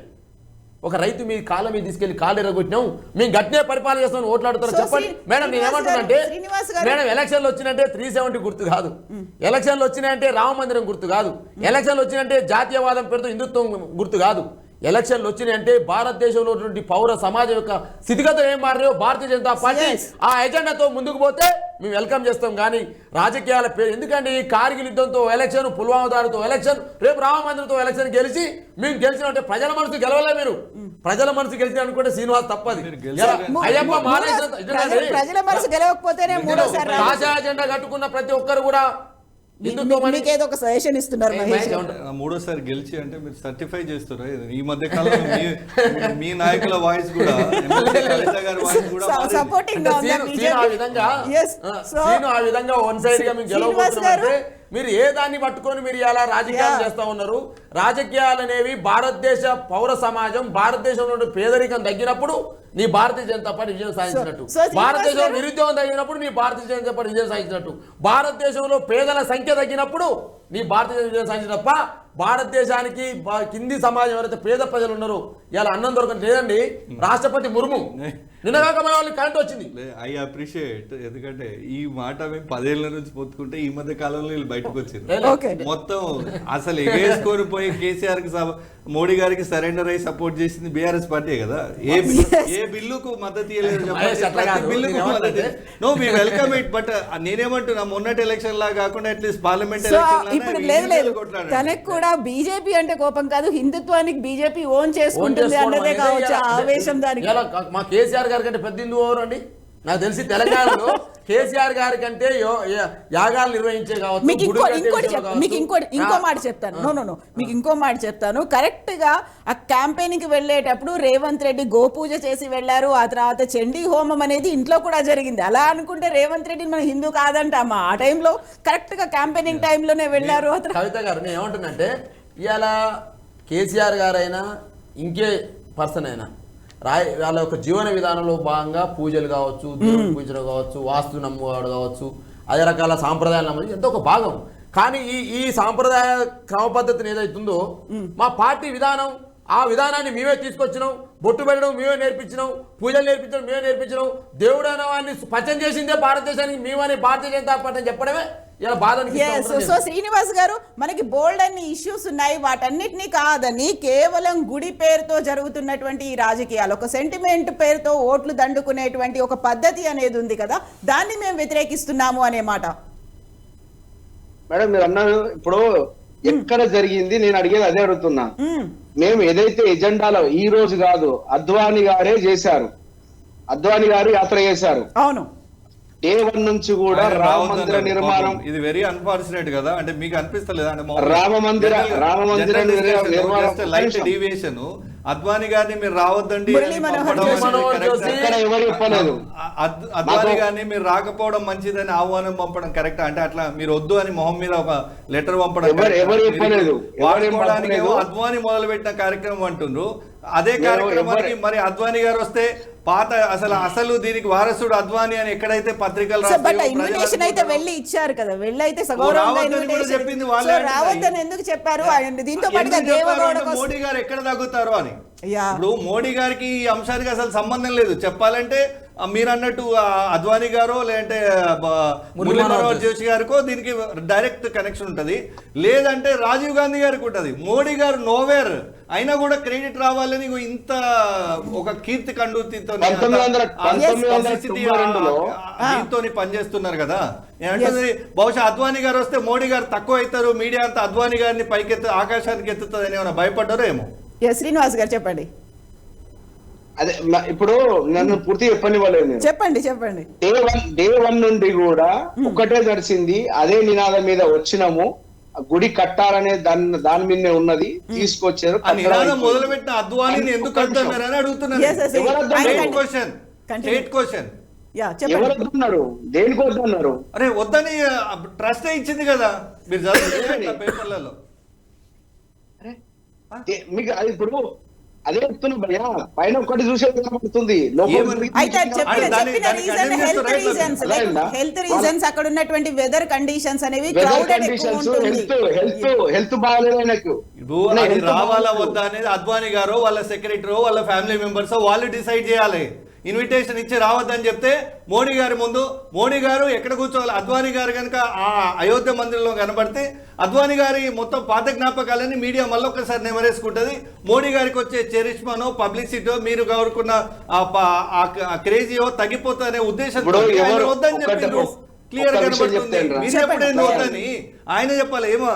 ఒక రైతు మీ కాళ్ళ మీద తీసుకెళ్లి కాళ్ళు ఎరగొట్టినాం, మేము గట్టినే పరిపాలన చేస్తామని ఓట్లాడుతారు చెప్పండి. మేడం నేను ఏమంటున్నానంటే, మేడం ఎలక్షన్లు వచ్చినంటే 370 గుర్తు కాదు, ఎలక్షన్లు వచ్చినాయంటే రామ మందిరం గుర్తు కాదు, ఎలక్షన్లు వచ్చినంటే జాతీయవాదం పేరుతో హిందుత్వం గుర్తు కాదు, ఎలక్షన్లు వచ్చినాయంటే భారతదేశంలో ఉన్నటువంటి పౌర సమాజం యొక్క స్థితిగతులు ఏం మారాయో భారతీయ జనతా పార్టీ ఆ ఎజెండాతో ముందుకు పోతే మేము వెల్కమ్ చేస్తాం. కానీ రాజకీయాల పేరు ఎందుకంటే ఈ కార్గిల్ యుద్ధంతో ఎలక్షన్, పుల్వామా దాడితో ఎలక్షన్, రేపు రామ మందిరంతో ఎలక్షన్ గెలిచి మేము గెలిచినంటే ప్రజల మనసు గెలవలే, మీరు ప్రజల మనసు గెలిచి అనుకుంటే శ్రీనివాస్ తప్పది. ప్రజల మనసు గెలవకపోతేనే కాషాయ జెండా కట్టుకున్న ప్రతి ఒక్కరు కూడా ఏదో ఒక సజెషన్ ఇస్తున్నారు. మూడోసారి గెలిచి అంటే మీరు సర్టిఫై చేస్తారు. ఈ మధ్య కాలంలో మీ నాయకుల వాయిస్ కూడా సపోర్టింగ్ ఆ విధంగా వన్ సైడ్ గా మేము గెలవబోతున్నామంటే మీరు ఏ దాన్ని పట్టుకొని మీరు ఇలా రాజకీయాలు చేస్తా ఉన్నారు? రాజకీయాలు అనేవి భారతదేశ పౌర సమాజం, భారతదేశంలో పేదరికం తగ్గినప్పుడు నీ భారతీయ జనతా పార్టీ విజయం సాధించినట్టు, భారతదేశంలో నిరుద్యోగం తగ్గినప్పుడు నీ భారతీయ జనతా పార్టీ విజయం సాధించినట్టు, భారతదేశంలో పేదల సంఖ్య తగ్గినప్పుడు నీ భారతీయ విజయం సాధించిన తప్ప భారతదేశానికి కింది సమాజం ఎవరైతే పేద ప్రజలు ఉన్నారో ఇలా అన్నం దొరకని లేదండి. రాష్ట్రపతి ముర్ము నిన్నగాక మన వాళ్ళకి కరెంట్ వచ్చింది. ఐ అప్రిషియేట్, ఎందుకంటే ఈ మాట మేము 10 ఏళ్ల నుంచి పొత్తుకుంటే ఈ మధ్య కాలంలో వీళ్ళు బయటకు వచ్చింది. మొత్తం అసలు ఎగేసుకొని పోయి కేసీఆర్ కి మోడీ గారికి సరెండర్ అయ్యి సపోర్ట్ చేసింది బీఆర్ఎస్ పార్టీ కదా. ఏ బిల్లుకు మద్దతు ఇవ్వలేదు, వెల్కమ్ ఇట్. బట్ నేనేమంటున్నా, మొన్నటి ఎలక్షన్ లా కాకుండా అట్లీస్ట్ పార్లమెంట్ తనకు కూడా బీజేపీ అంటే కోపం కాదు, హిందుత్వానికి బీజేపీ ఓన్ చేసుకుంటుంది అన్నదే కావచ్చు ఆవేశం. దానికి మా కేసీఆర్ గారి కంటే పెద్ద హిందూ ఎవరు అండి? నాకు తెలిసి తెలంగాణలో కేసీఆర్ గారి కంటే యాగాలు నిర్వహించే కావచ్చు. మీకు ఇంకో మాట చెప్తాను, మీకు ఇంకో మాట చెప్తాను. కరెక్ట్ గా ఆ క్యాంపెయినింగ్ వెళ్ళేటప్పుడు రేవంత్ రెడ్డి గోపూజ చేసి వెళ్లారు, ఆ తర్వాత చండీ హోమం అనేది ఇంట్లో కూడా జరిగింది. అలా అనుకుంటే రేవంత్ రెడ్డి మన హిందూ కాదంటామా? ఆ టైంలో కరెక్ట్ గా క్యాంపెయినింగ్ టైంలోనే వెళ్ళారు. కవిత గారు నేను ఏమంటున్నంటే, ఇవాళ కేసీఆర్ గారైనా ఇంకే పర్సన్ అయినా వాళ్ళ యొక్క జీవన విధానంలో భాగంగా పూజలు కావచ్చు, దేవుని పూజలు కావచ్చు, వాస్తు నమ్మువాడు కావచ్చు, అదే రకాల సాంప్రదాయాలు నమ్మడం ఎంతో ఒక భాగం. కానీ ఈ సాంప్రదాయ క్రమ పద్ధతిని ఏదైతుందో మా పార్టీ విధానం, ఆ విధానాన్ని మేమే తీసుకొచ్చినాం. బొట్టు పెట్టడం మేమే నేర్పించినాం, పూజలు నేర్పించడం మేమే నేర్పించినాం. దేవుడు అనే వాడిని పచం చేసిందే భారతదేశానికి మేమని భారతీయ జనతా పార్టీ అని చెప్పడమే ఇలా బాధ అనిపిస్తుంది. సో శ్రీనివాస్ గారు, మనకి బోల్డ్ అన్ని ఇష్యూస్ ఉన్నాయి, వాటన్నిటినీ కాదని కేవలం గుడి పేరుతో జరుగుతున్నటువంటి ఈ రాజకీయాలు, ఒక సెంటిమెంట్ పేరుతో ఓట్లు దండుకునేటువంటి ఒక పద్ధతి అనేది ఉంది కదా, దాన్ని మేము వ్యతిరేకిస్తున్నాము అనే మాట. మేడం మీరు అన్నారు ఇప్పుడు ఎక్కడ జరిగింది, నేను అడిగేది అదే అడుగుతున్నా. మేము ఏదైతే ఎజెండాలో ఈ రోజు కాదు, అద్వానీ గారే చేశారు, అద్వానీ గారు యాత్ర చేశారు. అవును, డే 1 నుంచి కూడా రామ మందిర నిర్మాణం. ఇది వెరీ అన్ఫార్చునేట్ కదా, అంటే మీకు అనిపిస్తలేదు అంటే రామ మందిర లైట్ డీవియేషన్ అద్వానీ గారిని మీరు రావద్దండి, ఎవరు చెప్పలేదు. అద్వానీ గారిని మీరు రాకపోవడం మంచిదని ఆహ్వానం పంపడం కరెక్ట్ అంటే అట్లా మీరు వద్దు అని మొహం మీద ఒక లెటర్ పంపడం ఎవరు చెప్పలేదు. వాడుకోవడానికి అద్వానీ మొదలు పెట్టిన కార్యక్రమం అంటుండ్రు. అదే కార్యక్రమానికి మరి అద్వానీ గారు వస్తే పాత అసలు దీనికి వారసుడు అద్వానీ అని ఎక్కడైతే పత్రికలు ఇన్విటేషన్ అయితే వెళ్ళి ఇచ్చారు కదా, వెళ్ళి అయితే చెప్పింది రావద్దని ఎందుకు చెప్పారు? దీంతో పాటుగా మోడీ గారు ఎక్కడ తగ్గుతారు అని. ఇప్పుడు మోడీ గారికి ఈ అంశానికి అసలు సంబంధం లేదు. చెప్పాలంటే మీరు అన్నట్టు అద్వానీ గారో లేదంటే మురళీ మనోహర్ జోషి గారికో దీనికి డైరెక్ట్ కనెక్షన్ ఉంటది, లేదంటే రాజీవ్ గాంధీ గారికి ఉంటది. మోడీ గారు నోవేర్ అయినా కూడా క్రెడిట్ రావాలని ఇంత ఒక కీర్తి కండూతితో పనిచేస్తున్నారు కదా. అంటే బహుశా అద్వానీ గారు వస్తే మోడీ గారు తక్కువ అవుతారు, మీడియా అంతా అద్వానీ గారిని పైకి ఆకాశానికి ఎత్తుతుంది అని ఏమైనా భయపడ్డారో ఏమో. శ్రీనివాస్ గారు చెప్పండి. అదే ఇప్పుడు నన్ను పూర్తి చెప్పనివ్వలేదు. చెప్పండి. డే 1 నుండి కూడా ఒకటే నడిచింది, అదే నినాదం మీద వచ్చినాము. గుడి కట్టాలనే దాని మీదనే ఉన్నది, తీసుకొచ్చారు. మొదలు పెట్టిన అద్వానీని ఎందుకు కడుతున్నారని అడుగుతున్నారు. ఎవరు వద్దన్నారు, దేనికి వద్దన్నారు? అరే వద్దని ట్రస్ట్ ఇచ్చింది కదా, మీరు చదువు పేపర్లలో. మీకు అది ఇప్పుడు అదే చెప్తున్నా భయ్యా, పైన ఒక్కటి చూసేది కనబడుతుంది. హెల్త్ రీజన్స్, అక్కడ ఉన్నటువంటి వెదర్ కండిషన్స్ అనేవి, హెల్త్ బాగాలేదు. అది రావాలా వద్దా అనేది అద్వానీ గారు వాళ్ళ సెక్రటరీ వాళ్ళ ఫ్యామిలీ మెంబర్స్ వాళ్ళు డిసైడ్ చేయాలి. ఇన్విటేషన్ ఇచ్చి రావద్దని చెప్తే మోడీ గారి ముందు మోడీ గారు ఎక్కడ కూర్చోవాలి. అద్వానీ గారు కనుక ఆ అయోధ్య మందిరంలో కనబడితే అద్వానీ గారి మొత్తం పాత జ్ఞాపకాలని మీడియా మళ్ళొక్కసారి నెమరేసుకుంటుంది. మోడీ గారికి వచ్చే చరిష్మానో పబ్లిసిటో మీరు కోరుకున్న క్రేజీయో తగ్గిపోతుంది అనే ఉద్దేశంతో వద్దని చెప్పిండ్రు. క్లియర్ కనబడుతుంది. మీరు ఎప్పుడైనా వద్దని ఆయన చెప్పాలి. ఏమో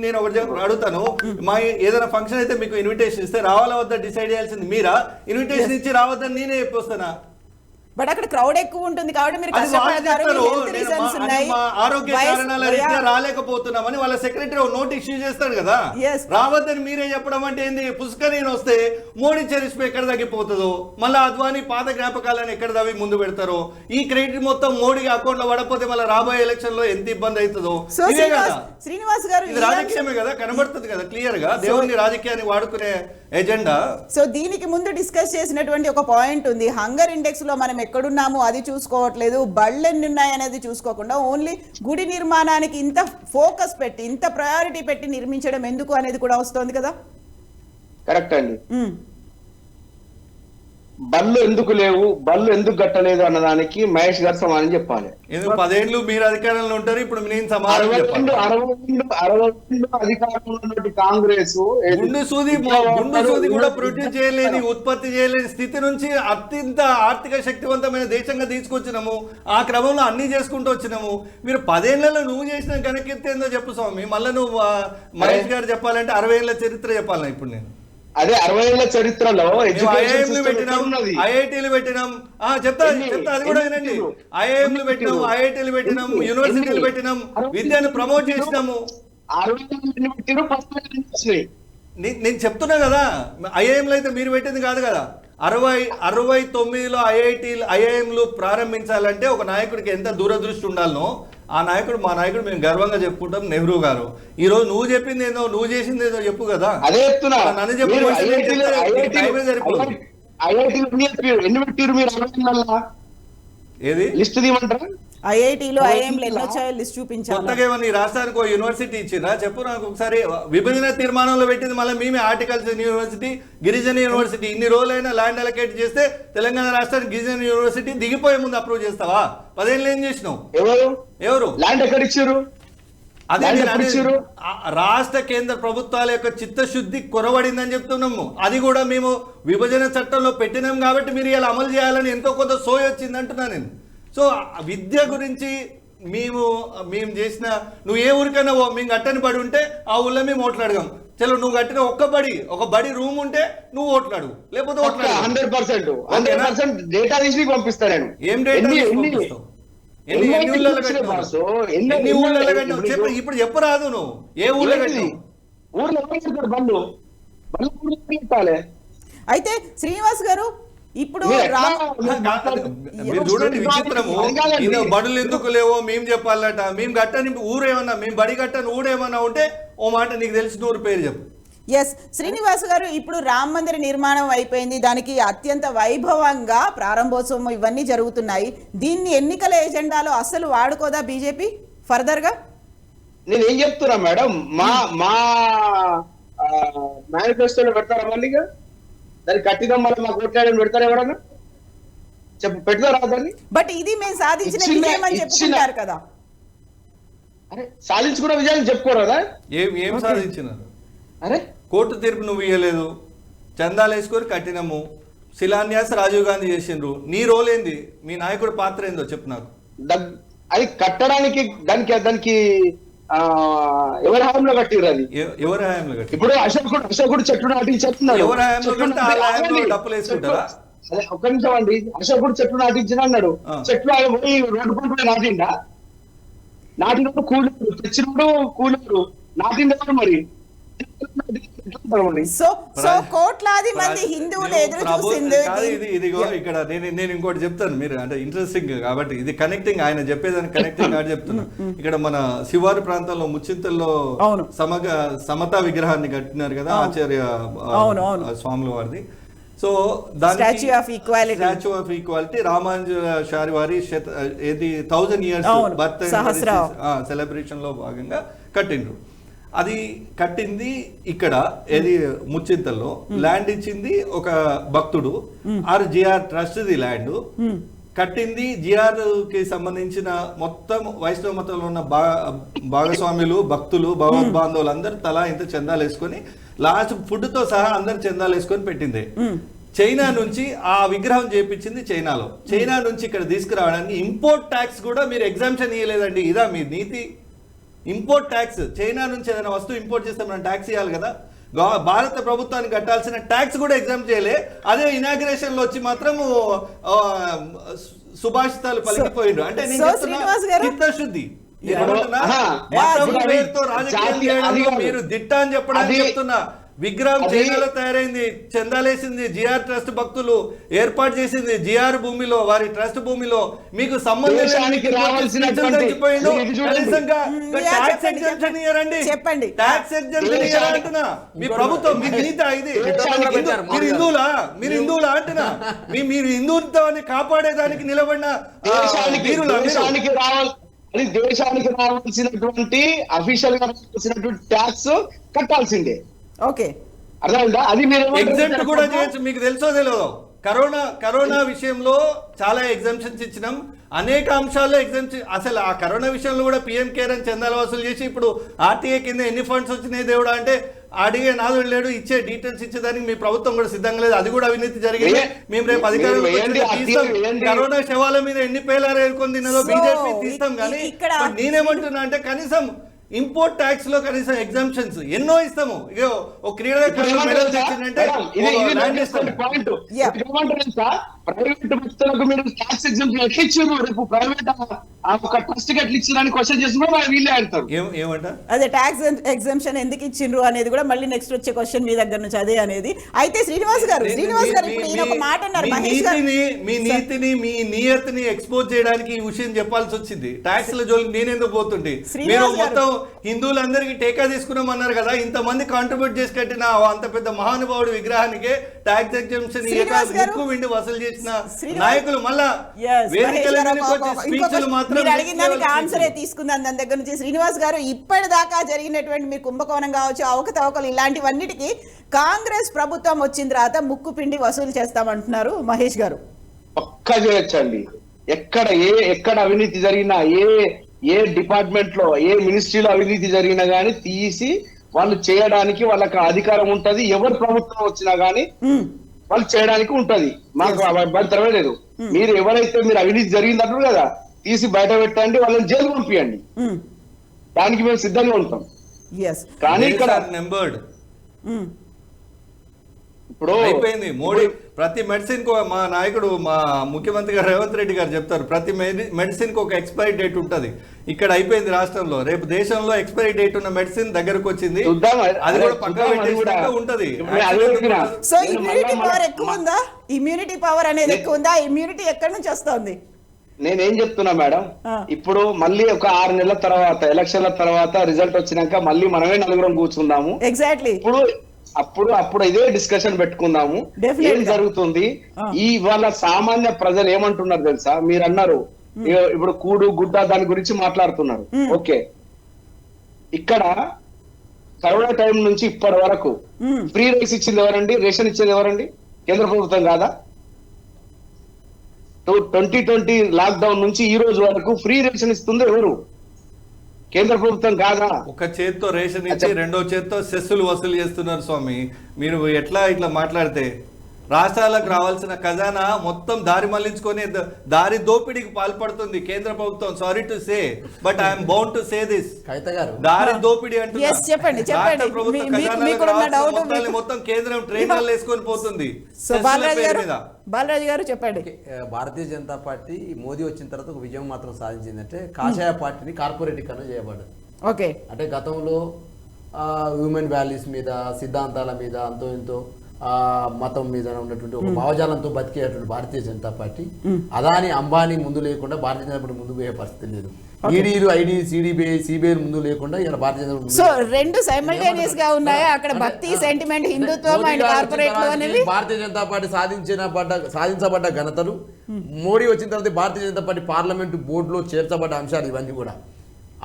నేను ఒకటి అడుగుతాను, మా ఏదైనా ఫంక్షన్ అయితే మీకు ఇన్విటేషన్ ఇస్తే రావాలా వద్దా డిసైడ్ చేయాల్సింది మీరా? ఇన్విటేషన్ ఇచ్చి రావద్దని నేనే చెప్పొస్తానా? బట్ అక్కడ క్రౌడ్ ఎక్కువ ఉంటుంది కాబట్టి మీరు ఆరోగ్య కారణాల రీత్యా రాలేకపోతున్నామని వాళ్ళ సెక్రటరీ నోట్ ఇష్యూ చేస్తాడు కదా. రావద్దని మీరే చెప్పడం అంటే ఏంది? పుష్కరీని వస్తే మోడీ చరిష్మ ఎక్కడ తగ్గిపోతుందో, మళ్ళీ అద్వానీ పాత జ్ఞాపకాలను ఎక్కడ తవ్వి ముందు పెడతారో, ఈ క్రెడిట్ మొత్తం మోడీ అకౌంట్ లో పడకపోతే మళ్ళీ రాబోయే ఎలక్షన్ లో ఎంత ఇబ్బంది అవుతుందో ఇదే కదా. శ్రీనివాస్ గారు, ఇది రాజకీయమే కదా, కనబడుతుంది కదా క్లియర్ గా దేవుని రాజకీయాన్ని వాడుకునే ఎజెండా. సో దీనికి ముందు డిస్కస్ చేసినటువంటి ఒక పాయింట్ ఉంది, హంగర్ ఇండెక్స్ లో మనం ఎక్కడున్నాము అది చూసుకోవట్లేదు, బళ్ళు ఎన్ని ఉన్నాయి అనేది చూసుకోకుండా ఓన్లీ గుడి నిర్మాణానికి ఇంత ఫోకస్ పెట్టి ఇంత ప్రయారిటీ పెట్టి నిర్మించడం ఎందుకు అనేది కూడా వస్తుంది కదా. కరెక్ట్ అండి. బళ్ళు ఎందుకు లేవు, బళ్ళు ఎందుకు కట్టలేదు అన్నదానికి మహేష్ గారు సమాధానం చెప్పాలి. 10 ఏళ్ళు మీరు అధికారంలో ఉంటారు, ఇప్పుడు నేను సమాధానం చెప్పాలి. 62 అధికారంలో ఉన్నటువంటి కాంగ్రెస్ గుండు సూది కూడా ప్రొడ్యూస్ చేయలేని, ఉత్పత్తి చేయలేని స్థితి నుంచి అత్యంత ఆర్థిక శక్తివంతమైన దేశంగా తీసుకొచ్చినాము. ఆ క్రమంలో అన్ని చేసుకుంటూ వచ్చినాము. మీరు 10 ఏళ్లలో నువ్వు చేసిన ఘనకీర్తి ఏందో చెప్పు స్వామి. మళ్ళీ నువ్వు మహేష్ గారు చెప్పాలంటే 60 ఏళ్ల చరిత్ర చెప్పాలి. ఇప్పుడు నేను అదే 60 ఏళ్ల చరిత్రలో ఐఐఎంలు పెట్టినాం, ఐఐటీలు పెట్టినాం, చెప్తా అది కూడా వినండి. ఐఐఎంలు పెట్టినాం, ఐఐటీలు పెట్టినాం, యూనివర్సిటీలు పెట్టినాం, విద్యను ప్రమోట్ చేసినాము. నేను చెప్తున్నా కదా, ఐఐఎంలు అయితే మీరు పెట్టింది కాదు కదా. 69లో ఐఐఎంలు ప్రారంభించాలంటే ఒక నాయకుడికి ఎంత దూరదృష్టి ఉండాలనో ఆ నాయకుడు మా నాయకుడు మేము గర్వంగా చెప్పుకుంటాం, నెహ్రూ గారు. ఈ రోజు నువ్వు చెప్పింది ఏదో, నువ్వు చేసింది ఏదో చెప్పు కదా. అదే చెప్తున్నా, నన్ను చెప్పు. ఐఐటీలు ఎన్ని పెట్టారు మీరు 60 ఏది లిస్ట్ తీయమంటారా? ఐఐటీలో ఐఎంలు ఎన్ని వచ్చాయో లిస్ట్ చూపించాలి. కొత్తగా ఏమన్నా ఈ రాష్ట్రానికి ఒక యూనివర్సిటీ ఇచ్చిరా చెప్పు నాకు ఒకసారి. విభజన తీర్మానంలో పెట్టింది మళ్ళీ మేమే హార్టికల్చర్ యూనివర్సిటీ, గిరిజన యూనివర్సిటీ. ఇన్ని రోజులైనా ల్యాండ్ అలొకేట్ చేస్తే తెలంగాణ రాష్ట్రానికి గిరిజన యూనివర్సిటీ దిగిపోయే ముందు అప్రూవ్ చేస్తావా? 10 ఏళ్ళు ఏం చేసినావు? ఎవరు ల్యాండ్ ఎక్కడ ఇచ్చారు? అదే నేను అనేది, రాష్ట్ర కేంద్ర ప్రభుత్వాల యొక్క చిత్తశుద్ధి కొరవడిందని చెప్తున్నాము. అది కూడా మేము విభజన చట్టంలో పెట్టినాం కాబట్టి మీరు ఇలా అమలు చేయాలని ఎంతో కొంత సోయి వచ్చింది అంటున్నా నేను. సో విద్య గురించి మేము చేసిన, నువ్వు ఏ ఊరికైనా మేము కట్టని బడి ఉంటే ఆ ఊళ్ళో మేము ఓట్లాడగాం. చలో నువ్వు కట్టిన ఒక బడి రూమ్ ఉంటే నువ్వు ఓట్లాడు, లేకపోతే ఓట్లాడు. 100% డేటా తీసి పంపిస్తా నేను. ఏం డేటా పంపిస్తావు? ఎన్ని ఊళ్ళలో కట్టినావు? ఎన్ని ఊళ్ళలో కట్టినావు చెప్పు. ఇప్పుడు చెప్పరాదు నువ్వు ఏ ఊళ్ళో కట్టినావు? ఊర్లో పెట్టాలి. అయితే శ్రీనివాస్ గారు ఇప్పుడు మీరు చూడండి విచిత్రము. ఇది బడులు ఎందుకు లేవో మేము చెప్పాలట. మేము కట్టని ఊరేమన్నా, మేము బడి కట్టని ఊరేమన్నా ఉంటే ఓ మాట నీకు తెలిసిన ఊరు పేరు చెప్పు. ఎస్ శ్రీనివాస్ గారు, ఇప్పుడు రామ మందిర నిర్మాణం అయిపోయింది. దానికి అత్యంత వైభవంగా ప్రారంభోత్సవం ఇవన్నీ జరుగుతున్నాయి. దీన్ని ఎన్నికల ఎజెండాలో అసలు వాడుకోదా బీజేపీ ఫర్దర్ గా? నేను ఏం చెప్తున్నా మేడం, మా మేనిఫెస్టోలో పెడతారా మళ్ళీగా? దాన్ని కట్టిదాం మళ్ళీ మాకు ఓట్లాడని పెడతారా ఎవరన్నా? చెప్పు, పెడతారా దాన్ని? బట్ ఇది మేము సాధించిన విజయం అని చెప్పుకుంటారు కదా. అరే సాధించి కూడా విజయాన్ని చెప్పుకోరాదా? ఏం సాధించినారు? అరే కోర్టు తీర్పు నువ్వు ఇయ్యలేదు, చందాలు వేసుకొని కట్టినాము, శిలాన్యాస రాజీవ్ గాంధీ చేసిండ్రు. నీ రోల్ ఏంది? మీ నాయకుడు పాత్ర ఏందో చెప్పు నాకు. అది కట్టడానికి దానికి ఎవరి హయాంలో కట్టిరు? అది ఎవరి హయాంలో కట్టి? ఇప్పుడు అశోకుడు చెట్లు నాటించేస్తున్నాడు. ఎవరి హయాంలో కట్టి ఆ హయాంలో డబ్బులు వేసుకుంటారా? అదే ఒక్క నిమిషం అండి. అశోకుడు చెట్లు నాటించిన అన్నాడు. చెట్లు ఆయన పోయి రోడ్డు పంట నాటిండా? నాటినప్పుడు కూలరు, తెచ్చినప్పుడు కూలరు, నాటిండేవారు మరి. సో కోట్లాది మంది హిందువులు ఎదురు చూసింది. ఇదిగో ఇక్కడ నేను ఇంకోటి చెప్తాను, మీరు అంటే ఇంట్రెస్టింగ్ కాబట్టి ఇది కనెక్టింగ్, ఆయన చెప్పేదాన్ని కనెక్టింగ్ కాబట్టి చెప్తున్నా. ఇక్కడ మన శివారు ప్రాంతంలో ముచ్చింతల్లో సమతా విగ్రహాన్ని కట్టినారు కదా ఆచార్య స్వాముల వారిది. సో దాని స్టాచ్యూ ఆఫ్ ఈక్వాలిటీ రామానుజాచార్య వారి ఏది 1000 years బర్త్ సెలబ్రేషన్ లో భాగంగా కట్టిండ్రు. అది కట్టింది ఇక్కడ ఏది ముచ్చింతల్లో. ల్యాండ్ ఇచ్చింది ఒక భక్తుడు, జిఆర్ ట్రస్ట్ ది ల్యాండ్. కట్టింది జిఆర్ కి సంబంధించిన మొత్తం వైష్ణవ మతంలో ఉన్న భాగస్వాములు, భక్తులు, భగవద్బాంధవులు అందరూ తలా ఇంత చందాలు వేసుకొని, లాస్ట్ ఫుడ్ తో సహా అందరు చందాలు వేసుకొని పెట్టింది. చైనా నుంచి ఆ విగ్రహం చేపించింది చైనాలో. చైనా నుంచి ఇక్కడ తీసుకురావడానికి ఇంపోర్ట్ ట్యాక్స్ కూడా మీరు ఎగ్జామ్షన్ ఇవ్వలేదండి. ఇదా మీ నీతి? ఇంపోర్ట్ ట్యాక్స్, చైనా నుంచి ఏదైనా వస్తువు ఇంపోర్ట్ చేస్తే మనం ట్యాక్స్ ఇవ్వాలి కదా. భారత ప్రభుత్వానికి కట్టాల్సిన ట్యాక్స్ కూడా ఎగ్జామ్ చేయలే. అదే ఇనాగ్రేషన్ లో వచ్చి మాత్రం సుభాషితాలు పలికిపోయిండు. అంటే చిత్తశుద్ధి మీరు దిట్ట అని చెప్పడానికి చెప్తున్నా. విగ్రహం చైనాలో తయారైంది, చందాలేసింది జిఆర్ ట్రస్ట్ భక్తులు ఏర్పాటు చేసింది జిఆర్ భూమిలో, వారి ట్రస్ట్ భూమిలో. మీకు సంబంధం చెప్పండి, ట్యాక్స్ ఎగ్జంప్షన్ అంటున్నా. మీ ప్రభుత్వం మీ గీత ఇది. మీరు హిందువులా అంటున్నా. మీరు హిందుత్వాన్ని కాపాడేదానికి నిలబడిన దేశానికి రావాల్సినటువంటి అఫీషియల్ గా రావాల్సినటువంటి ట్యాక్స్ కట్టాల్సిందే. ఓకే, అర్థమైందా? అది మీరు ఎగ్జామ్ట్ కూడా చేయొచ్చు. మీకు తెలుసో తెలియదు, కరోనా విషయంలో చాలా ఎగ్జామ్షన్స్ ఇచ్చినాం. అనేక అంశాల్లో ఎగ్జామ్షన్. అసలు ఆ కరోనా విషయంలో కూడా పిఎం కేర్ అని చందాలు వసూలు చేసి ఇప్పుడు ఆర్టీఏ కింద ఎన్ని ఫండ్స్ వచ్చినాయి దేవుడా అంటే అడిగే నాలుగు లేడు. ఇచ్చే డీటెయిల్స్ ఇచ్చేదానికి మీ ప్రభుత్వం కూడా సిద్ధంగా లేదు. అది కూడా అవినీతి జరిగింది. మేము రేపు అధికారులు కరోనా శవాల మీద ఎన్ని పేలాలు ఏర్కొని తిన్నదో బీజేపీ తీస్తాం. కానీ నేనేమంటున్నా అంటే కనీసం ఇంపోర్ట్ ట్యాక్స్ లో కనీసం ఎగ్జామ్షన్స్ ఎన్నో ఇస్తాము. ఇగో ఒక క్రీడాకారులు మెడల్ తెచ్చిందంటే ప్రైవేట్ వ్యక్తులకు మీరు ట్యాక్స్ ఎగ్జామ్షన్ ఎట్లా ఇచ్చారు? రేపు ప్రైవేట్ ఒక ట్రస్ట్ కి ఎట్లా ఇచ్చారని క్వశ్చన్ చేస్తున్నా వీళ్ళే అంటారు. ఏమంట అదే ట్యాక్స్ ఎగ్జామ్షన్ ఎందుకు ఇచ్చిండ్రు అనేది కూడా మళ్ళీ నెక్స్ట్ వచ్చే క్వశ్చన్ మీ దగ్గర నుంచి అదే అనేది. అయితే శ్రీనివాస్ గారు ఇప్పుడు ఈయన ఒక మాట అన్నారు, మహేష్ గారు మీ నీతిని మీ నియతిని ఎక్స్పోజ్ చేయడానికి ఈ విషయం చెప్పాల్సి వచ్చింది. ట్యాక్స్ ల జోలికి నేనెందుకు పోతుంటే? మీరు మొత్తం హిందువులందరికీ టేకా తీసుకున్నామన్నారు కదా, ఇంతమంది కాంట్రిబ్యూట్ చేసి కట్టిన అంత పెద్ద మహానుభావుడు విగ్రహానికి ట్యాక్స్ ఎగ్జామ్షన్ ఎక్కువ విండి వసూలు చేసిన నాయకులు మళ్ళా స్పీచ్లు మాత్రం అడిగిన దానికి ఆన్సరే తీసుకుందాం దాని దగ్గర నుంచి. శ్రీనివాస్ గారు, ఇప్పటిదాకా జరిగినటువంటి మీరు కుంభకోణం కావచ్చు, అవకతవకలు ఇలాంటివన్నిటికీ కాంగ్రెస్ ప్రభుత్వం వచ్చిన తర్వాత ముక్కు పిండి వసూలు చేస్తామంటున్నారు మహేష్ గారు. పక్కా చేయొచ్చండి. ఎక్కడ అవినీతి జరిగినా, ఏ డిపార్ట్మెంట్ లో ఏ మినిస్ట్రీలో అవినీతి జరిగినా గానీ తీసి వాళ్ళు చేయడానికి వాళ్ళకి అధికారం ఉంటది. ఎవరు ప్రభుత్వం వచ్చినా గానీ వాళ్ళు చేయడానికి ఉంటది. మాకు అభ్యంతరమే లేదు. మీరు ఎవరైతే మీరు అవినీతి జరిగిందంటారు కదా, తీసి బయట పెట్టండి, వాళ్ళని జైలు పంపియండి, దానికి మేము సిద్ధంగా ఉంటాం. కానీ ఇక్కడ నెంబర్డ్ ఇప్పుడు అయిపోయింది. మోడీ ప్రతి మెడిసిన్ కు, మా నాయకుడు మా ముఖ్యమంత్రి గారు రేవంత్ రెడ్డి గారు చెప్తారు, ప్రతి మెడిసిన్ కు ఒక ఎక్స్పైరీ డేట్ ఉంటది. ఇక్కడ అయిపోయింది రాష్ట్రంలో. రేపు దేశంలో ఎక్స్పైరీ డేట్ ఉన్న మెడిసిన్ దగ్గరకు వచ్చింది, అది కూడా పక్కన పెట్టేసినాక ఉంటది. సో ఇమ్యూనిటీ పవర్ ఎక్కువ ఉందా? ఇమ్యూనిటీ పవర్ అనేది ఎక్కువ ఉందా? ఇమ్యూనిటీ ఎక్కడి నుంచి వస్తుంది? నేనేం చెప్తున్నా మేడం, ఇప్పుడు మళ్ళీ ఒక 6 నెలల తర్వాత ఎలక్షన్ల తర్వాత రిజల్ట్ వచ్చినాక మళ్ళీ మనమే నలుగురం కూర్చుందాము. ఎగ్జాక్ట్లీ. అప్పుడు ఇదే డిస్కషన్ పెట్టుకుందాము. ఏం జరుగుతుంది ఇవాళ సామాన్య ప్రజలు ఏమంటున్నారు తెలుసా? మీరు అన్నారు ఇప్పుడు కూడు గుడ్డ దాని గురించి మాట్లాడుతున్నారు. ఓకే, ఇక్కడ కరోనా టైం నుంచి ఇప్పటి వరకు ఫ్రీ రైస్ ఇచ్చింది ఎవరండి? రేషన్ ఇచ్చేది ఎవరండి? కేంద్ర ప్రభుత్వం కాదా? 2020 లాక్డౌన్ నుంచి ఈ రోజు వరకు ఫ్రీ రేషన్ ఇస్తుంది ఎవరు? కేంద్ర ప్రభుత్వం కాదా? ఒక చేత్తో రేషన్ ఇచ్చి రెండో చేత్తో సెస్సులు వసూలు చేస్తున్నారు స్వామి. మీరు ఎట్లా ఇట్లా మాట్లాడితే? రాష్ట్రాలకు రావాల్సిన ఖజానా మొత్తం దారి మళ్లించుకొని దారి దోపిడీకి పాల్పడుతుంది కేంద్ర ప్రభుత్వం. Sorry to say, but I'm bound to say this. దారి దోపిడీ అంటే రాష్ట్ర ప్రభుత్వ ఖజానా మొత్తం కేంద్రం ట్రైనర్లు వేసుకొని పోతుంది. బాలరాజు గారు చెప్పండి. భారతీయ జనతా పార్టీ మోదీ వచ్చిన తర్వాత ఒక విజయం మాత్రం సాధించిందంటే కాషాయ పార్టీని కార్పొరేటీకరణ చేయబడ్డది. ఓకే, అంటే గతంలో హ్యూమన్ వాల్యూస్ మీద, సిద్ధాంతాల మీద, అంతో ఇంతో మతం మీద ఉన్నటువంటి ఒక భావజాలంతో బతికేటువంటి భారతీయ జనతా పార్టీ అదాని అంబానీ ముందు లేకుండా భారతీయ జనతా పార్టీ ముందు పోయే పరిస్థితి లేదు. ఈడీలు, ఐడి, సిబిఐ ముందు లేకుండా ఇలా భారతీయ జనతా పార్టీ. సో రెండు సైమల్టేనియస్ గా ఉన్నాయా అక్కడ? భక్తి, సెంటిమెంట్, హిందుత్వం అండ్ కార్పొరేట్ అనేవి భారతీయ జనతా పార్టీ సాధించబడ్డ ఘనతలు. మోడీ వచ్చిన తర్వాత భారతీయ జనతా పార్టీ పార్లమెంటు బోర్డులో చేర్చబడ్డ అంశాలు ఇవన్నీ కూడా.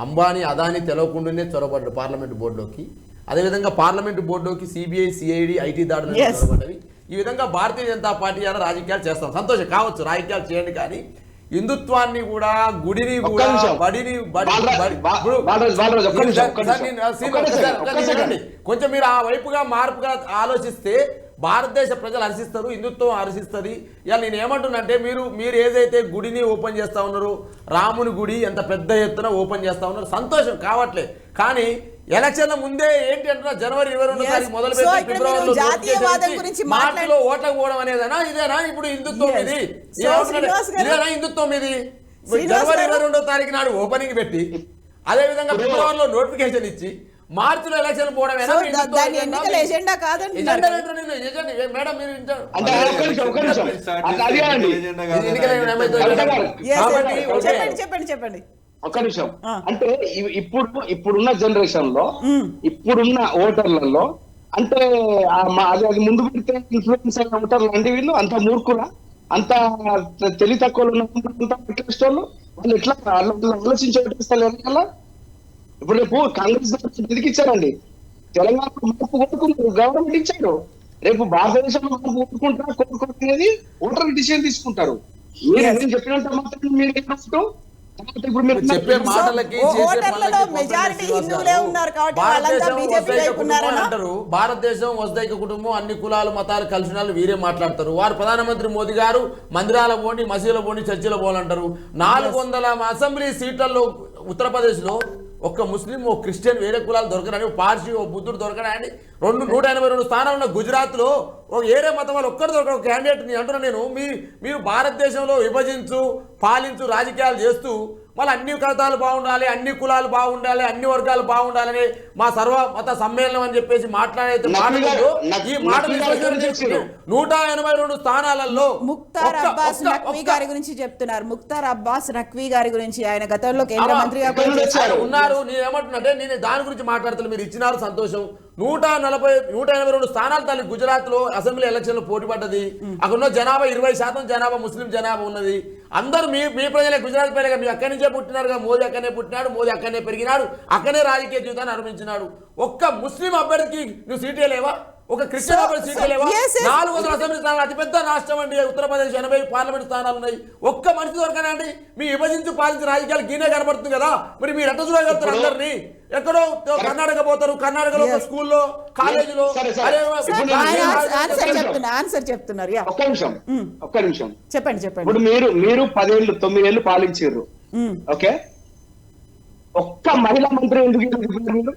అంబానీ, అదాని తెలవకుండానే చొరబడ్డారు పార్లమెంటు బోర్డులోకి. అదేవిధంగా పార్లమెంటు బోర్డులోకి సిబిఐ, సిఐడి, ఐటీ దాడులు చొరబడ్డవి. ఈ విధంగా భారతీయ జనతా పార్టీ రాజకీయాలు చేస్తాం. సంతోషం కావచ్చు, రాజకీయాలు చేయండి, కానీ హిందుత్వాన్ని కూడా, గుడిని కూడా, బడిని కొంచెం మీరు ఆ వైపుగా మార్పుగా ఆలోచిస్తే భారతదేశ ప్రజలు హర్షిస్తారు, హిందుత్వం హర్షిస్తుంది. ఇవాళ నేను ఏమంటున్నానంటే, మీరు ఏదైతే గుడిని ఓపెన్ చేస్తా ఉన్నారో, రాముని గుడి ఎంత పెద్ద ఎత్తున ఓపెన్ చేస్తా ఉన్నారు, సంతోషం కావట్లే. కానీ ఎలక్షన్ల ముందే ఏంటి అంటున్నా, జనవరి 22 తారీఖు మొదలు పెట్టి ఫిబ్రవరిలో మార్చిలో ఓట్లకు పోవడం అనేదేనా? ఇదేనా ఇప్పుడు హిందుత్వం? ఇది ఇదేనా హిందుత్వం? ఇది జనవరి 22 తారీఖు నాడు ఓపెనింగ్ పెట్టి, అదే విధంగా ఫిబ్రవరిలో నోటిఫికేషన్ ఇచ్చి, మార్చిలో ఎలక్షన్ పోవడం మేడం? చెప్పండి. ఒక్క నిమిషం. అంటే ఇప్పుడున్న జనరేషన్ లో, ఇప్పుడున్న ఓటర్లలో, అంటే అది ముందు పెడితే ఇన్ఫ్లుయెన్స్ అయిన ఓటర్లు అంటే వీళ్ళు అంత మూర్ఖులా, అంత తెలివి తక్కువ వాళ్ళు ఎట్లా ఆలోచించి ఓటేస్తారు కదా? ఇప్పుడు రేపు కాంగ్రెస్ ఎందుకు ఇచ్చారండి? తెలంగాణ మార్పు కోరుకున్నారు, గవర్నమెంట్ ఇచ్చారు. రేపు భారతదేశంలో మార్పు కోరుకుంటున్నది ఓటర్ డిసిషన్ తీసుకుంటారు. మీరు చెప్పినంత మాత్రం మీరు ఏమంటారు? చెప్పే మాటలకి భారతదేశం వసుదైక కుటుంబం, అన్ని కులాలు మతాలు కలిసి వీరే మాట్లాడతారు. వారు ప్రధానమంత్రి మోదీ గారు మందిరాల పోండి, మసీదుల పోండి, చర్చిల పోలంటారు. 400 అసెంబ్లీ సీట్లలో ఉత్తరప్రదేశ్ లో ఒక్క ముస్లిం, ఓ క్రిస్టియన్, వేరే కులాలు దొరకరని, పార్సీ, ఓ బుద్ధుడు దొరకడని 182 స్థానాలు ఉన్న గుజరాత్లో ఒక ఏరే మతం వాళ్ళు ఒక్కరితో ఒక క్యాండిడేట్ అంటున్నా నేను. మీరు భారతదేశంలో విభజించు పాలించు రాజకీయాలు చేస్తూ మళ్ళీ అన్ని కథాలు బాగుండాలి, అన్ని కులాలు బాగుండాలి, అన్ని వర్గాలు బాగుండాలని మా సర్వ మత సమ్మేళనం అని చెప్పేసి మాట్లాడేది మాట్లాడుతూ ఈ మాట 182 స్థానాలలో ముఖ్తార్ అబ్బాస్ నఖ్వీ గారి గురించి చెప్తున్నారు. ముఖ్తార్ అబ్బాస్ నఖ్వీ గారి గురించి ఆయన గతంలో కేంద్ర మంత్రిగా ఉన్నారు. నేను ఏమంటున్నాంటే నేను దాని గురించి మాట్లాడుతున్నా. మీరు ఇచ్చినారు సంతోషం. 182 స్థానాలు తల్లి గుజరాత్ లో అసెంబ్లీ ఎలక్షన్ లో పోటీ పడ్డది. అక్కడ ఉన్న జనాభా 20% జనాభా ముస్లిం జనాభా ఉన్నది. అందరూ మీ ప్రజలే, గుజరాత్ పేరుగా మీ అక్కడి నుంచే పుట్టినారుగా. మోదీ అక్కడనే పుట్టినాడు, మోదీ అక్కడనే పెరిగినాడు, అక్కడనే రాజకీయ జీవితాన్ని ఆరంభించినాడు. ఒక్క ముస్లిం అభ్యర్థికి నువ్వు సీటే లేవా? ఒక క్రిస్టియన్ అభ్యర్థి సీటే లేవా? 400 అసెంబ్లీ స్థానాలు, అతిపెద్ద రాష్ట్రం అండి ఉత్తరప్రదేశ్, 80 పార్లమెంట్ స్థానాలు ఉన్నాయి. ఒక్క మనిషి దొరకనండి. మీ విభజించి పాలించిన రాజకీయాలు గీనే కనబడుతుంది కదా. మరి మీరు ఎట్ట చూడగలుగుతారు? అందరినీ ఎక్కడో కర్ణాటక పోతారు, కర్ణాటకలో స్కూల్లో కాలేజీలో ఆన్సర్ చెప్తున్నారు. ఒక్క నిమిషం చెప్పండి. ఇప్పుడు మీరు 9 ఏళ్ళు పాలించారు. ఓకే, ఒక్క మహిళా మంత్రి ఎందుకు?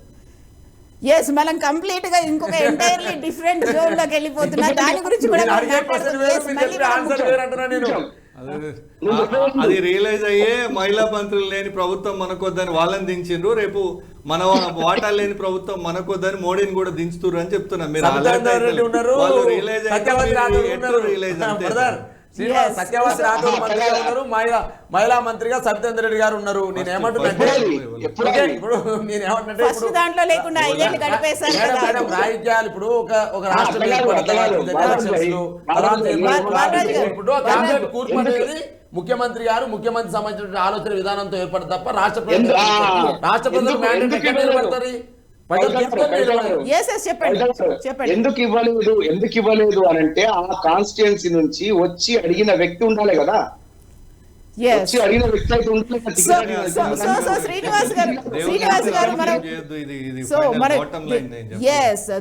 ఎస్, మనం కంప్లీట్ గా ఇంకొక ఎంటైర్లీ డిఫరెంట్ జోన్ లోకి వెళ్ళిపోతున్నా. దాని గురించి కూడా అది రియలైజ్ అయ్యే మహిళా మంత్రులు లేని ప్రభుత్వం మనకొద్దని వాళ్ళని దించిండ్రు. రేపు మన వాటాలు లేని ప్రభుత్వం మనకొద్దని మోడీని కూడా దించుతున్నారు అని చెప్తున్నా. మీరు రియలైజ్ సత్యవతి రాథోడ్ మంత్రిగా ఉన్నారు, మహిళా మంత్రిగా సత్యేందర్ రెడ్డి గారు ఉన్నారు. నేను ఏమంటున్నాంటే రాజకీయాలు ఇప్పుడు ఒక రాష్ట్రం కూర్పు అనేది ముఖ్యమంత్రి సంబంధించిన ఆలోచన విధానంతో ఏర్పడదు తప్ప రాష్ట్ర ప్రజలు మ్యాండేట్ నిలబడతారు. ఎందుకు ఇవ్వలేదు అని అంటే ఆ కాన్స్టిట్యుయెన్సీ నుంచి వచ్చి అడిగిన వ్యక్తి ఉండాలి కదా.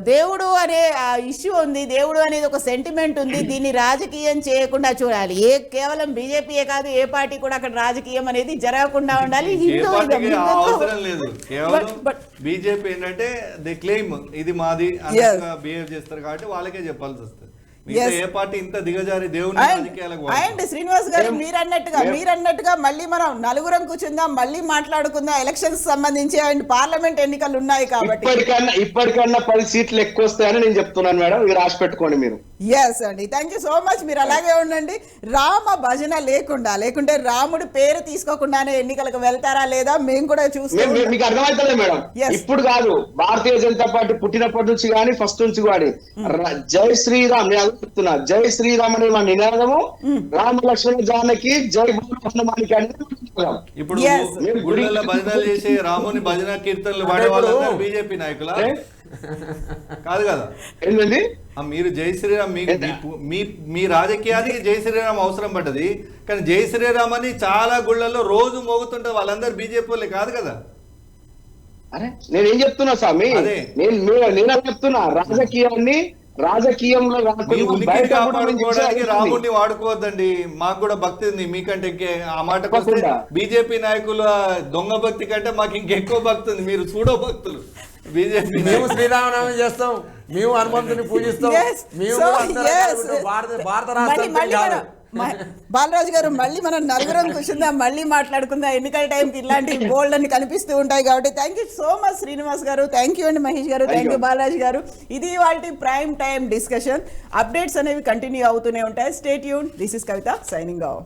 దేవుడు అనే ఇష్యూ ఉంది, దేవుడు అనేది ఒక సెంటిమెంట్ ఉంది. దీన్ని రాజకీయం చేయకుండా చూడాలి. కేవలం బీజేపీయే కాదు, ఏ పార్టీ కూడా అక్కడ రాజకీయం అనేది జరగకుండా ఉండాలి. అవసరం లేదు. కేవలం బీజేపీ ఏంటంటే ది క్లెయిమ్ ఇది మాది బిహేవ్ చేస్తారు కాబట్టి వాళ్ళకే చెప్పాల్సి వస్తుంది. ఏ పార్టీ ఇంత దిగజారి దేవుని శ్రీనివాస్ గారు మీరన్నట్టుగా మళ్ళీ మనం నలుగురం కూర్చుందాం, మళ్ళీ మాట్లాడుకుందాం. ఎలక్షన్స్ సంబంధించి అండ్ పార్లమెంట్ ఎన్నికలు ఉన్నాయి కాబట్టి ఇప్పటికన్నా 10 సీట్లు ఎక్కువ వస్తాయని నేను చెప్తున్నాను మేడం. ఇది రాసి పెట్టుకోండి మీరు. ఎస్ అండి, థ్యాంక్ యూ సో మచ్. మీరు అలాగే ఉండండి. రామ భజన లేకుంటే రాముడి పేరు తీసుకోకుండానే ఎన్నికలకు వెళ్తారా లేదా మేము కూడా చూస్తాం. మీకు అర్థమవుతుంది మేడం. ఇప్పుడు కాదు, భారతీయ జనతా పార్టీ పుట్టినప్పటి నుంచి కానీ ఫస్ట్ నుంచి కానీ జై శ్రీరామ్ చెప్తున్నా. జై శ్రీరామ్ అనే మా నినాదము, రామ లక్ష్మణ జానకి జై హనుమానికి అనేది. ఇప్పుడు గుళ్ళల్లో భజనలు చేసే రాముని భజన కీర్తనలు వాడే వాళ్ళందరూ బీజేపీ నాయకుల కాదు కదా. ఏంటండి మీరు జై శ్రీరామ్ మీ రాజకీయానికి జై శ్రీరామ్ అవసరం పడ్డది. కానీ జై శ్రీరామ్ అని చాలా గుళ్ళల్లో రోజు మోగుతుంటే వాళ్ళందరూ బీజేపీ వాళ్ళే కాదు కదా. అరే నేనేం చెప్తున్నా స్వామి, నేను చెప్తున్నా రాజకీయంలో రాముడిని వాడుకోవద్దండి. మాకు కూడా భక్తి ఉంది మీకంటే. ఆ మాటకు వస్తే బీజేపీ నాయకుల దొంగ భక్తి కంటే మాకు ఇంకెక్కువ భక్తి ఉంది. మీరు సూడో భక్తులు. బీజేపీ మేము శ్రీరామనామం చేస్తాం, మేము హనుమంతుని పూజిస్తాం, మేము భారత రాష్ట్రం. బాలరాజు గారు మళ్ళీ మనం నలుగురం కూర్చుందాం, మళ్ళీ మాట్లాడుకుందాం. ఎన్నికల టైంకి ఇలాంటి బోల్డ్ అని కనిపిస్తూ ఉంటాయి కాబట్టి thank you so much Srinivas గారు, థ్యాంక్ యూ అండి మహేష్ గారు, థ్యాంక్ యూ బాలరాజు గారు. ఇది వాళ్ళ ప్రైమ్ టైం డిస్కషన్. అప్డేట్స్ అనేవి కంటిన్యూ అవుతూనే ఉంటాయి. Stay tuned. This is Kavitha signing off.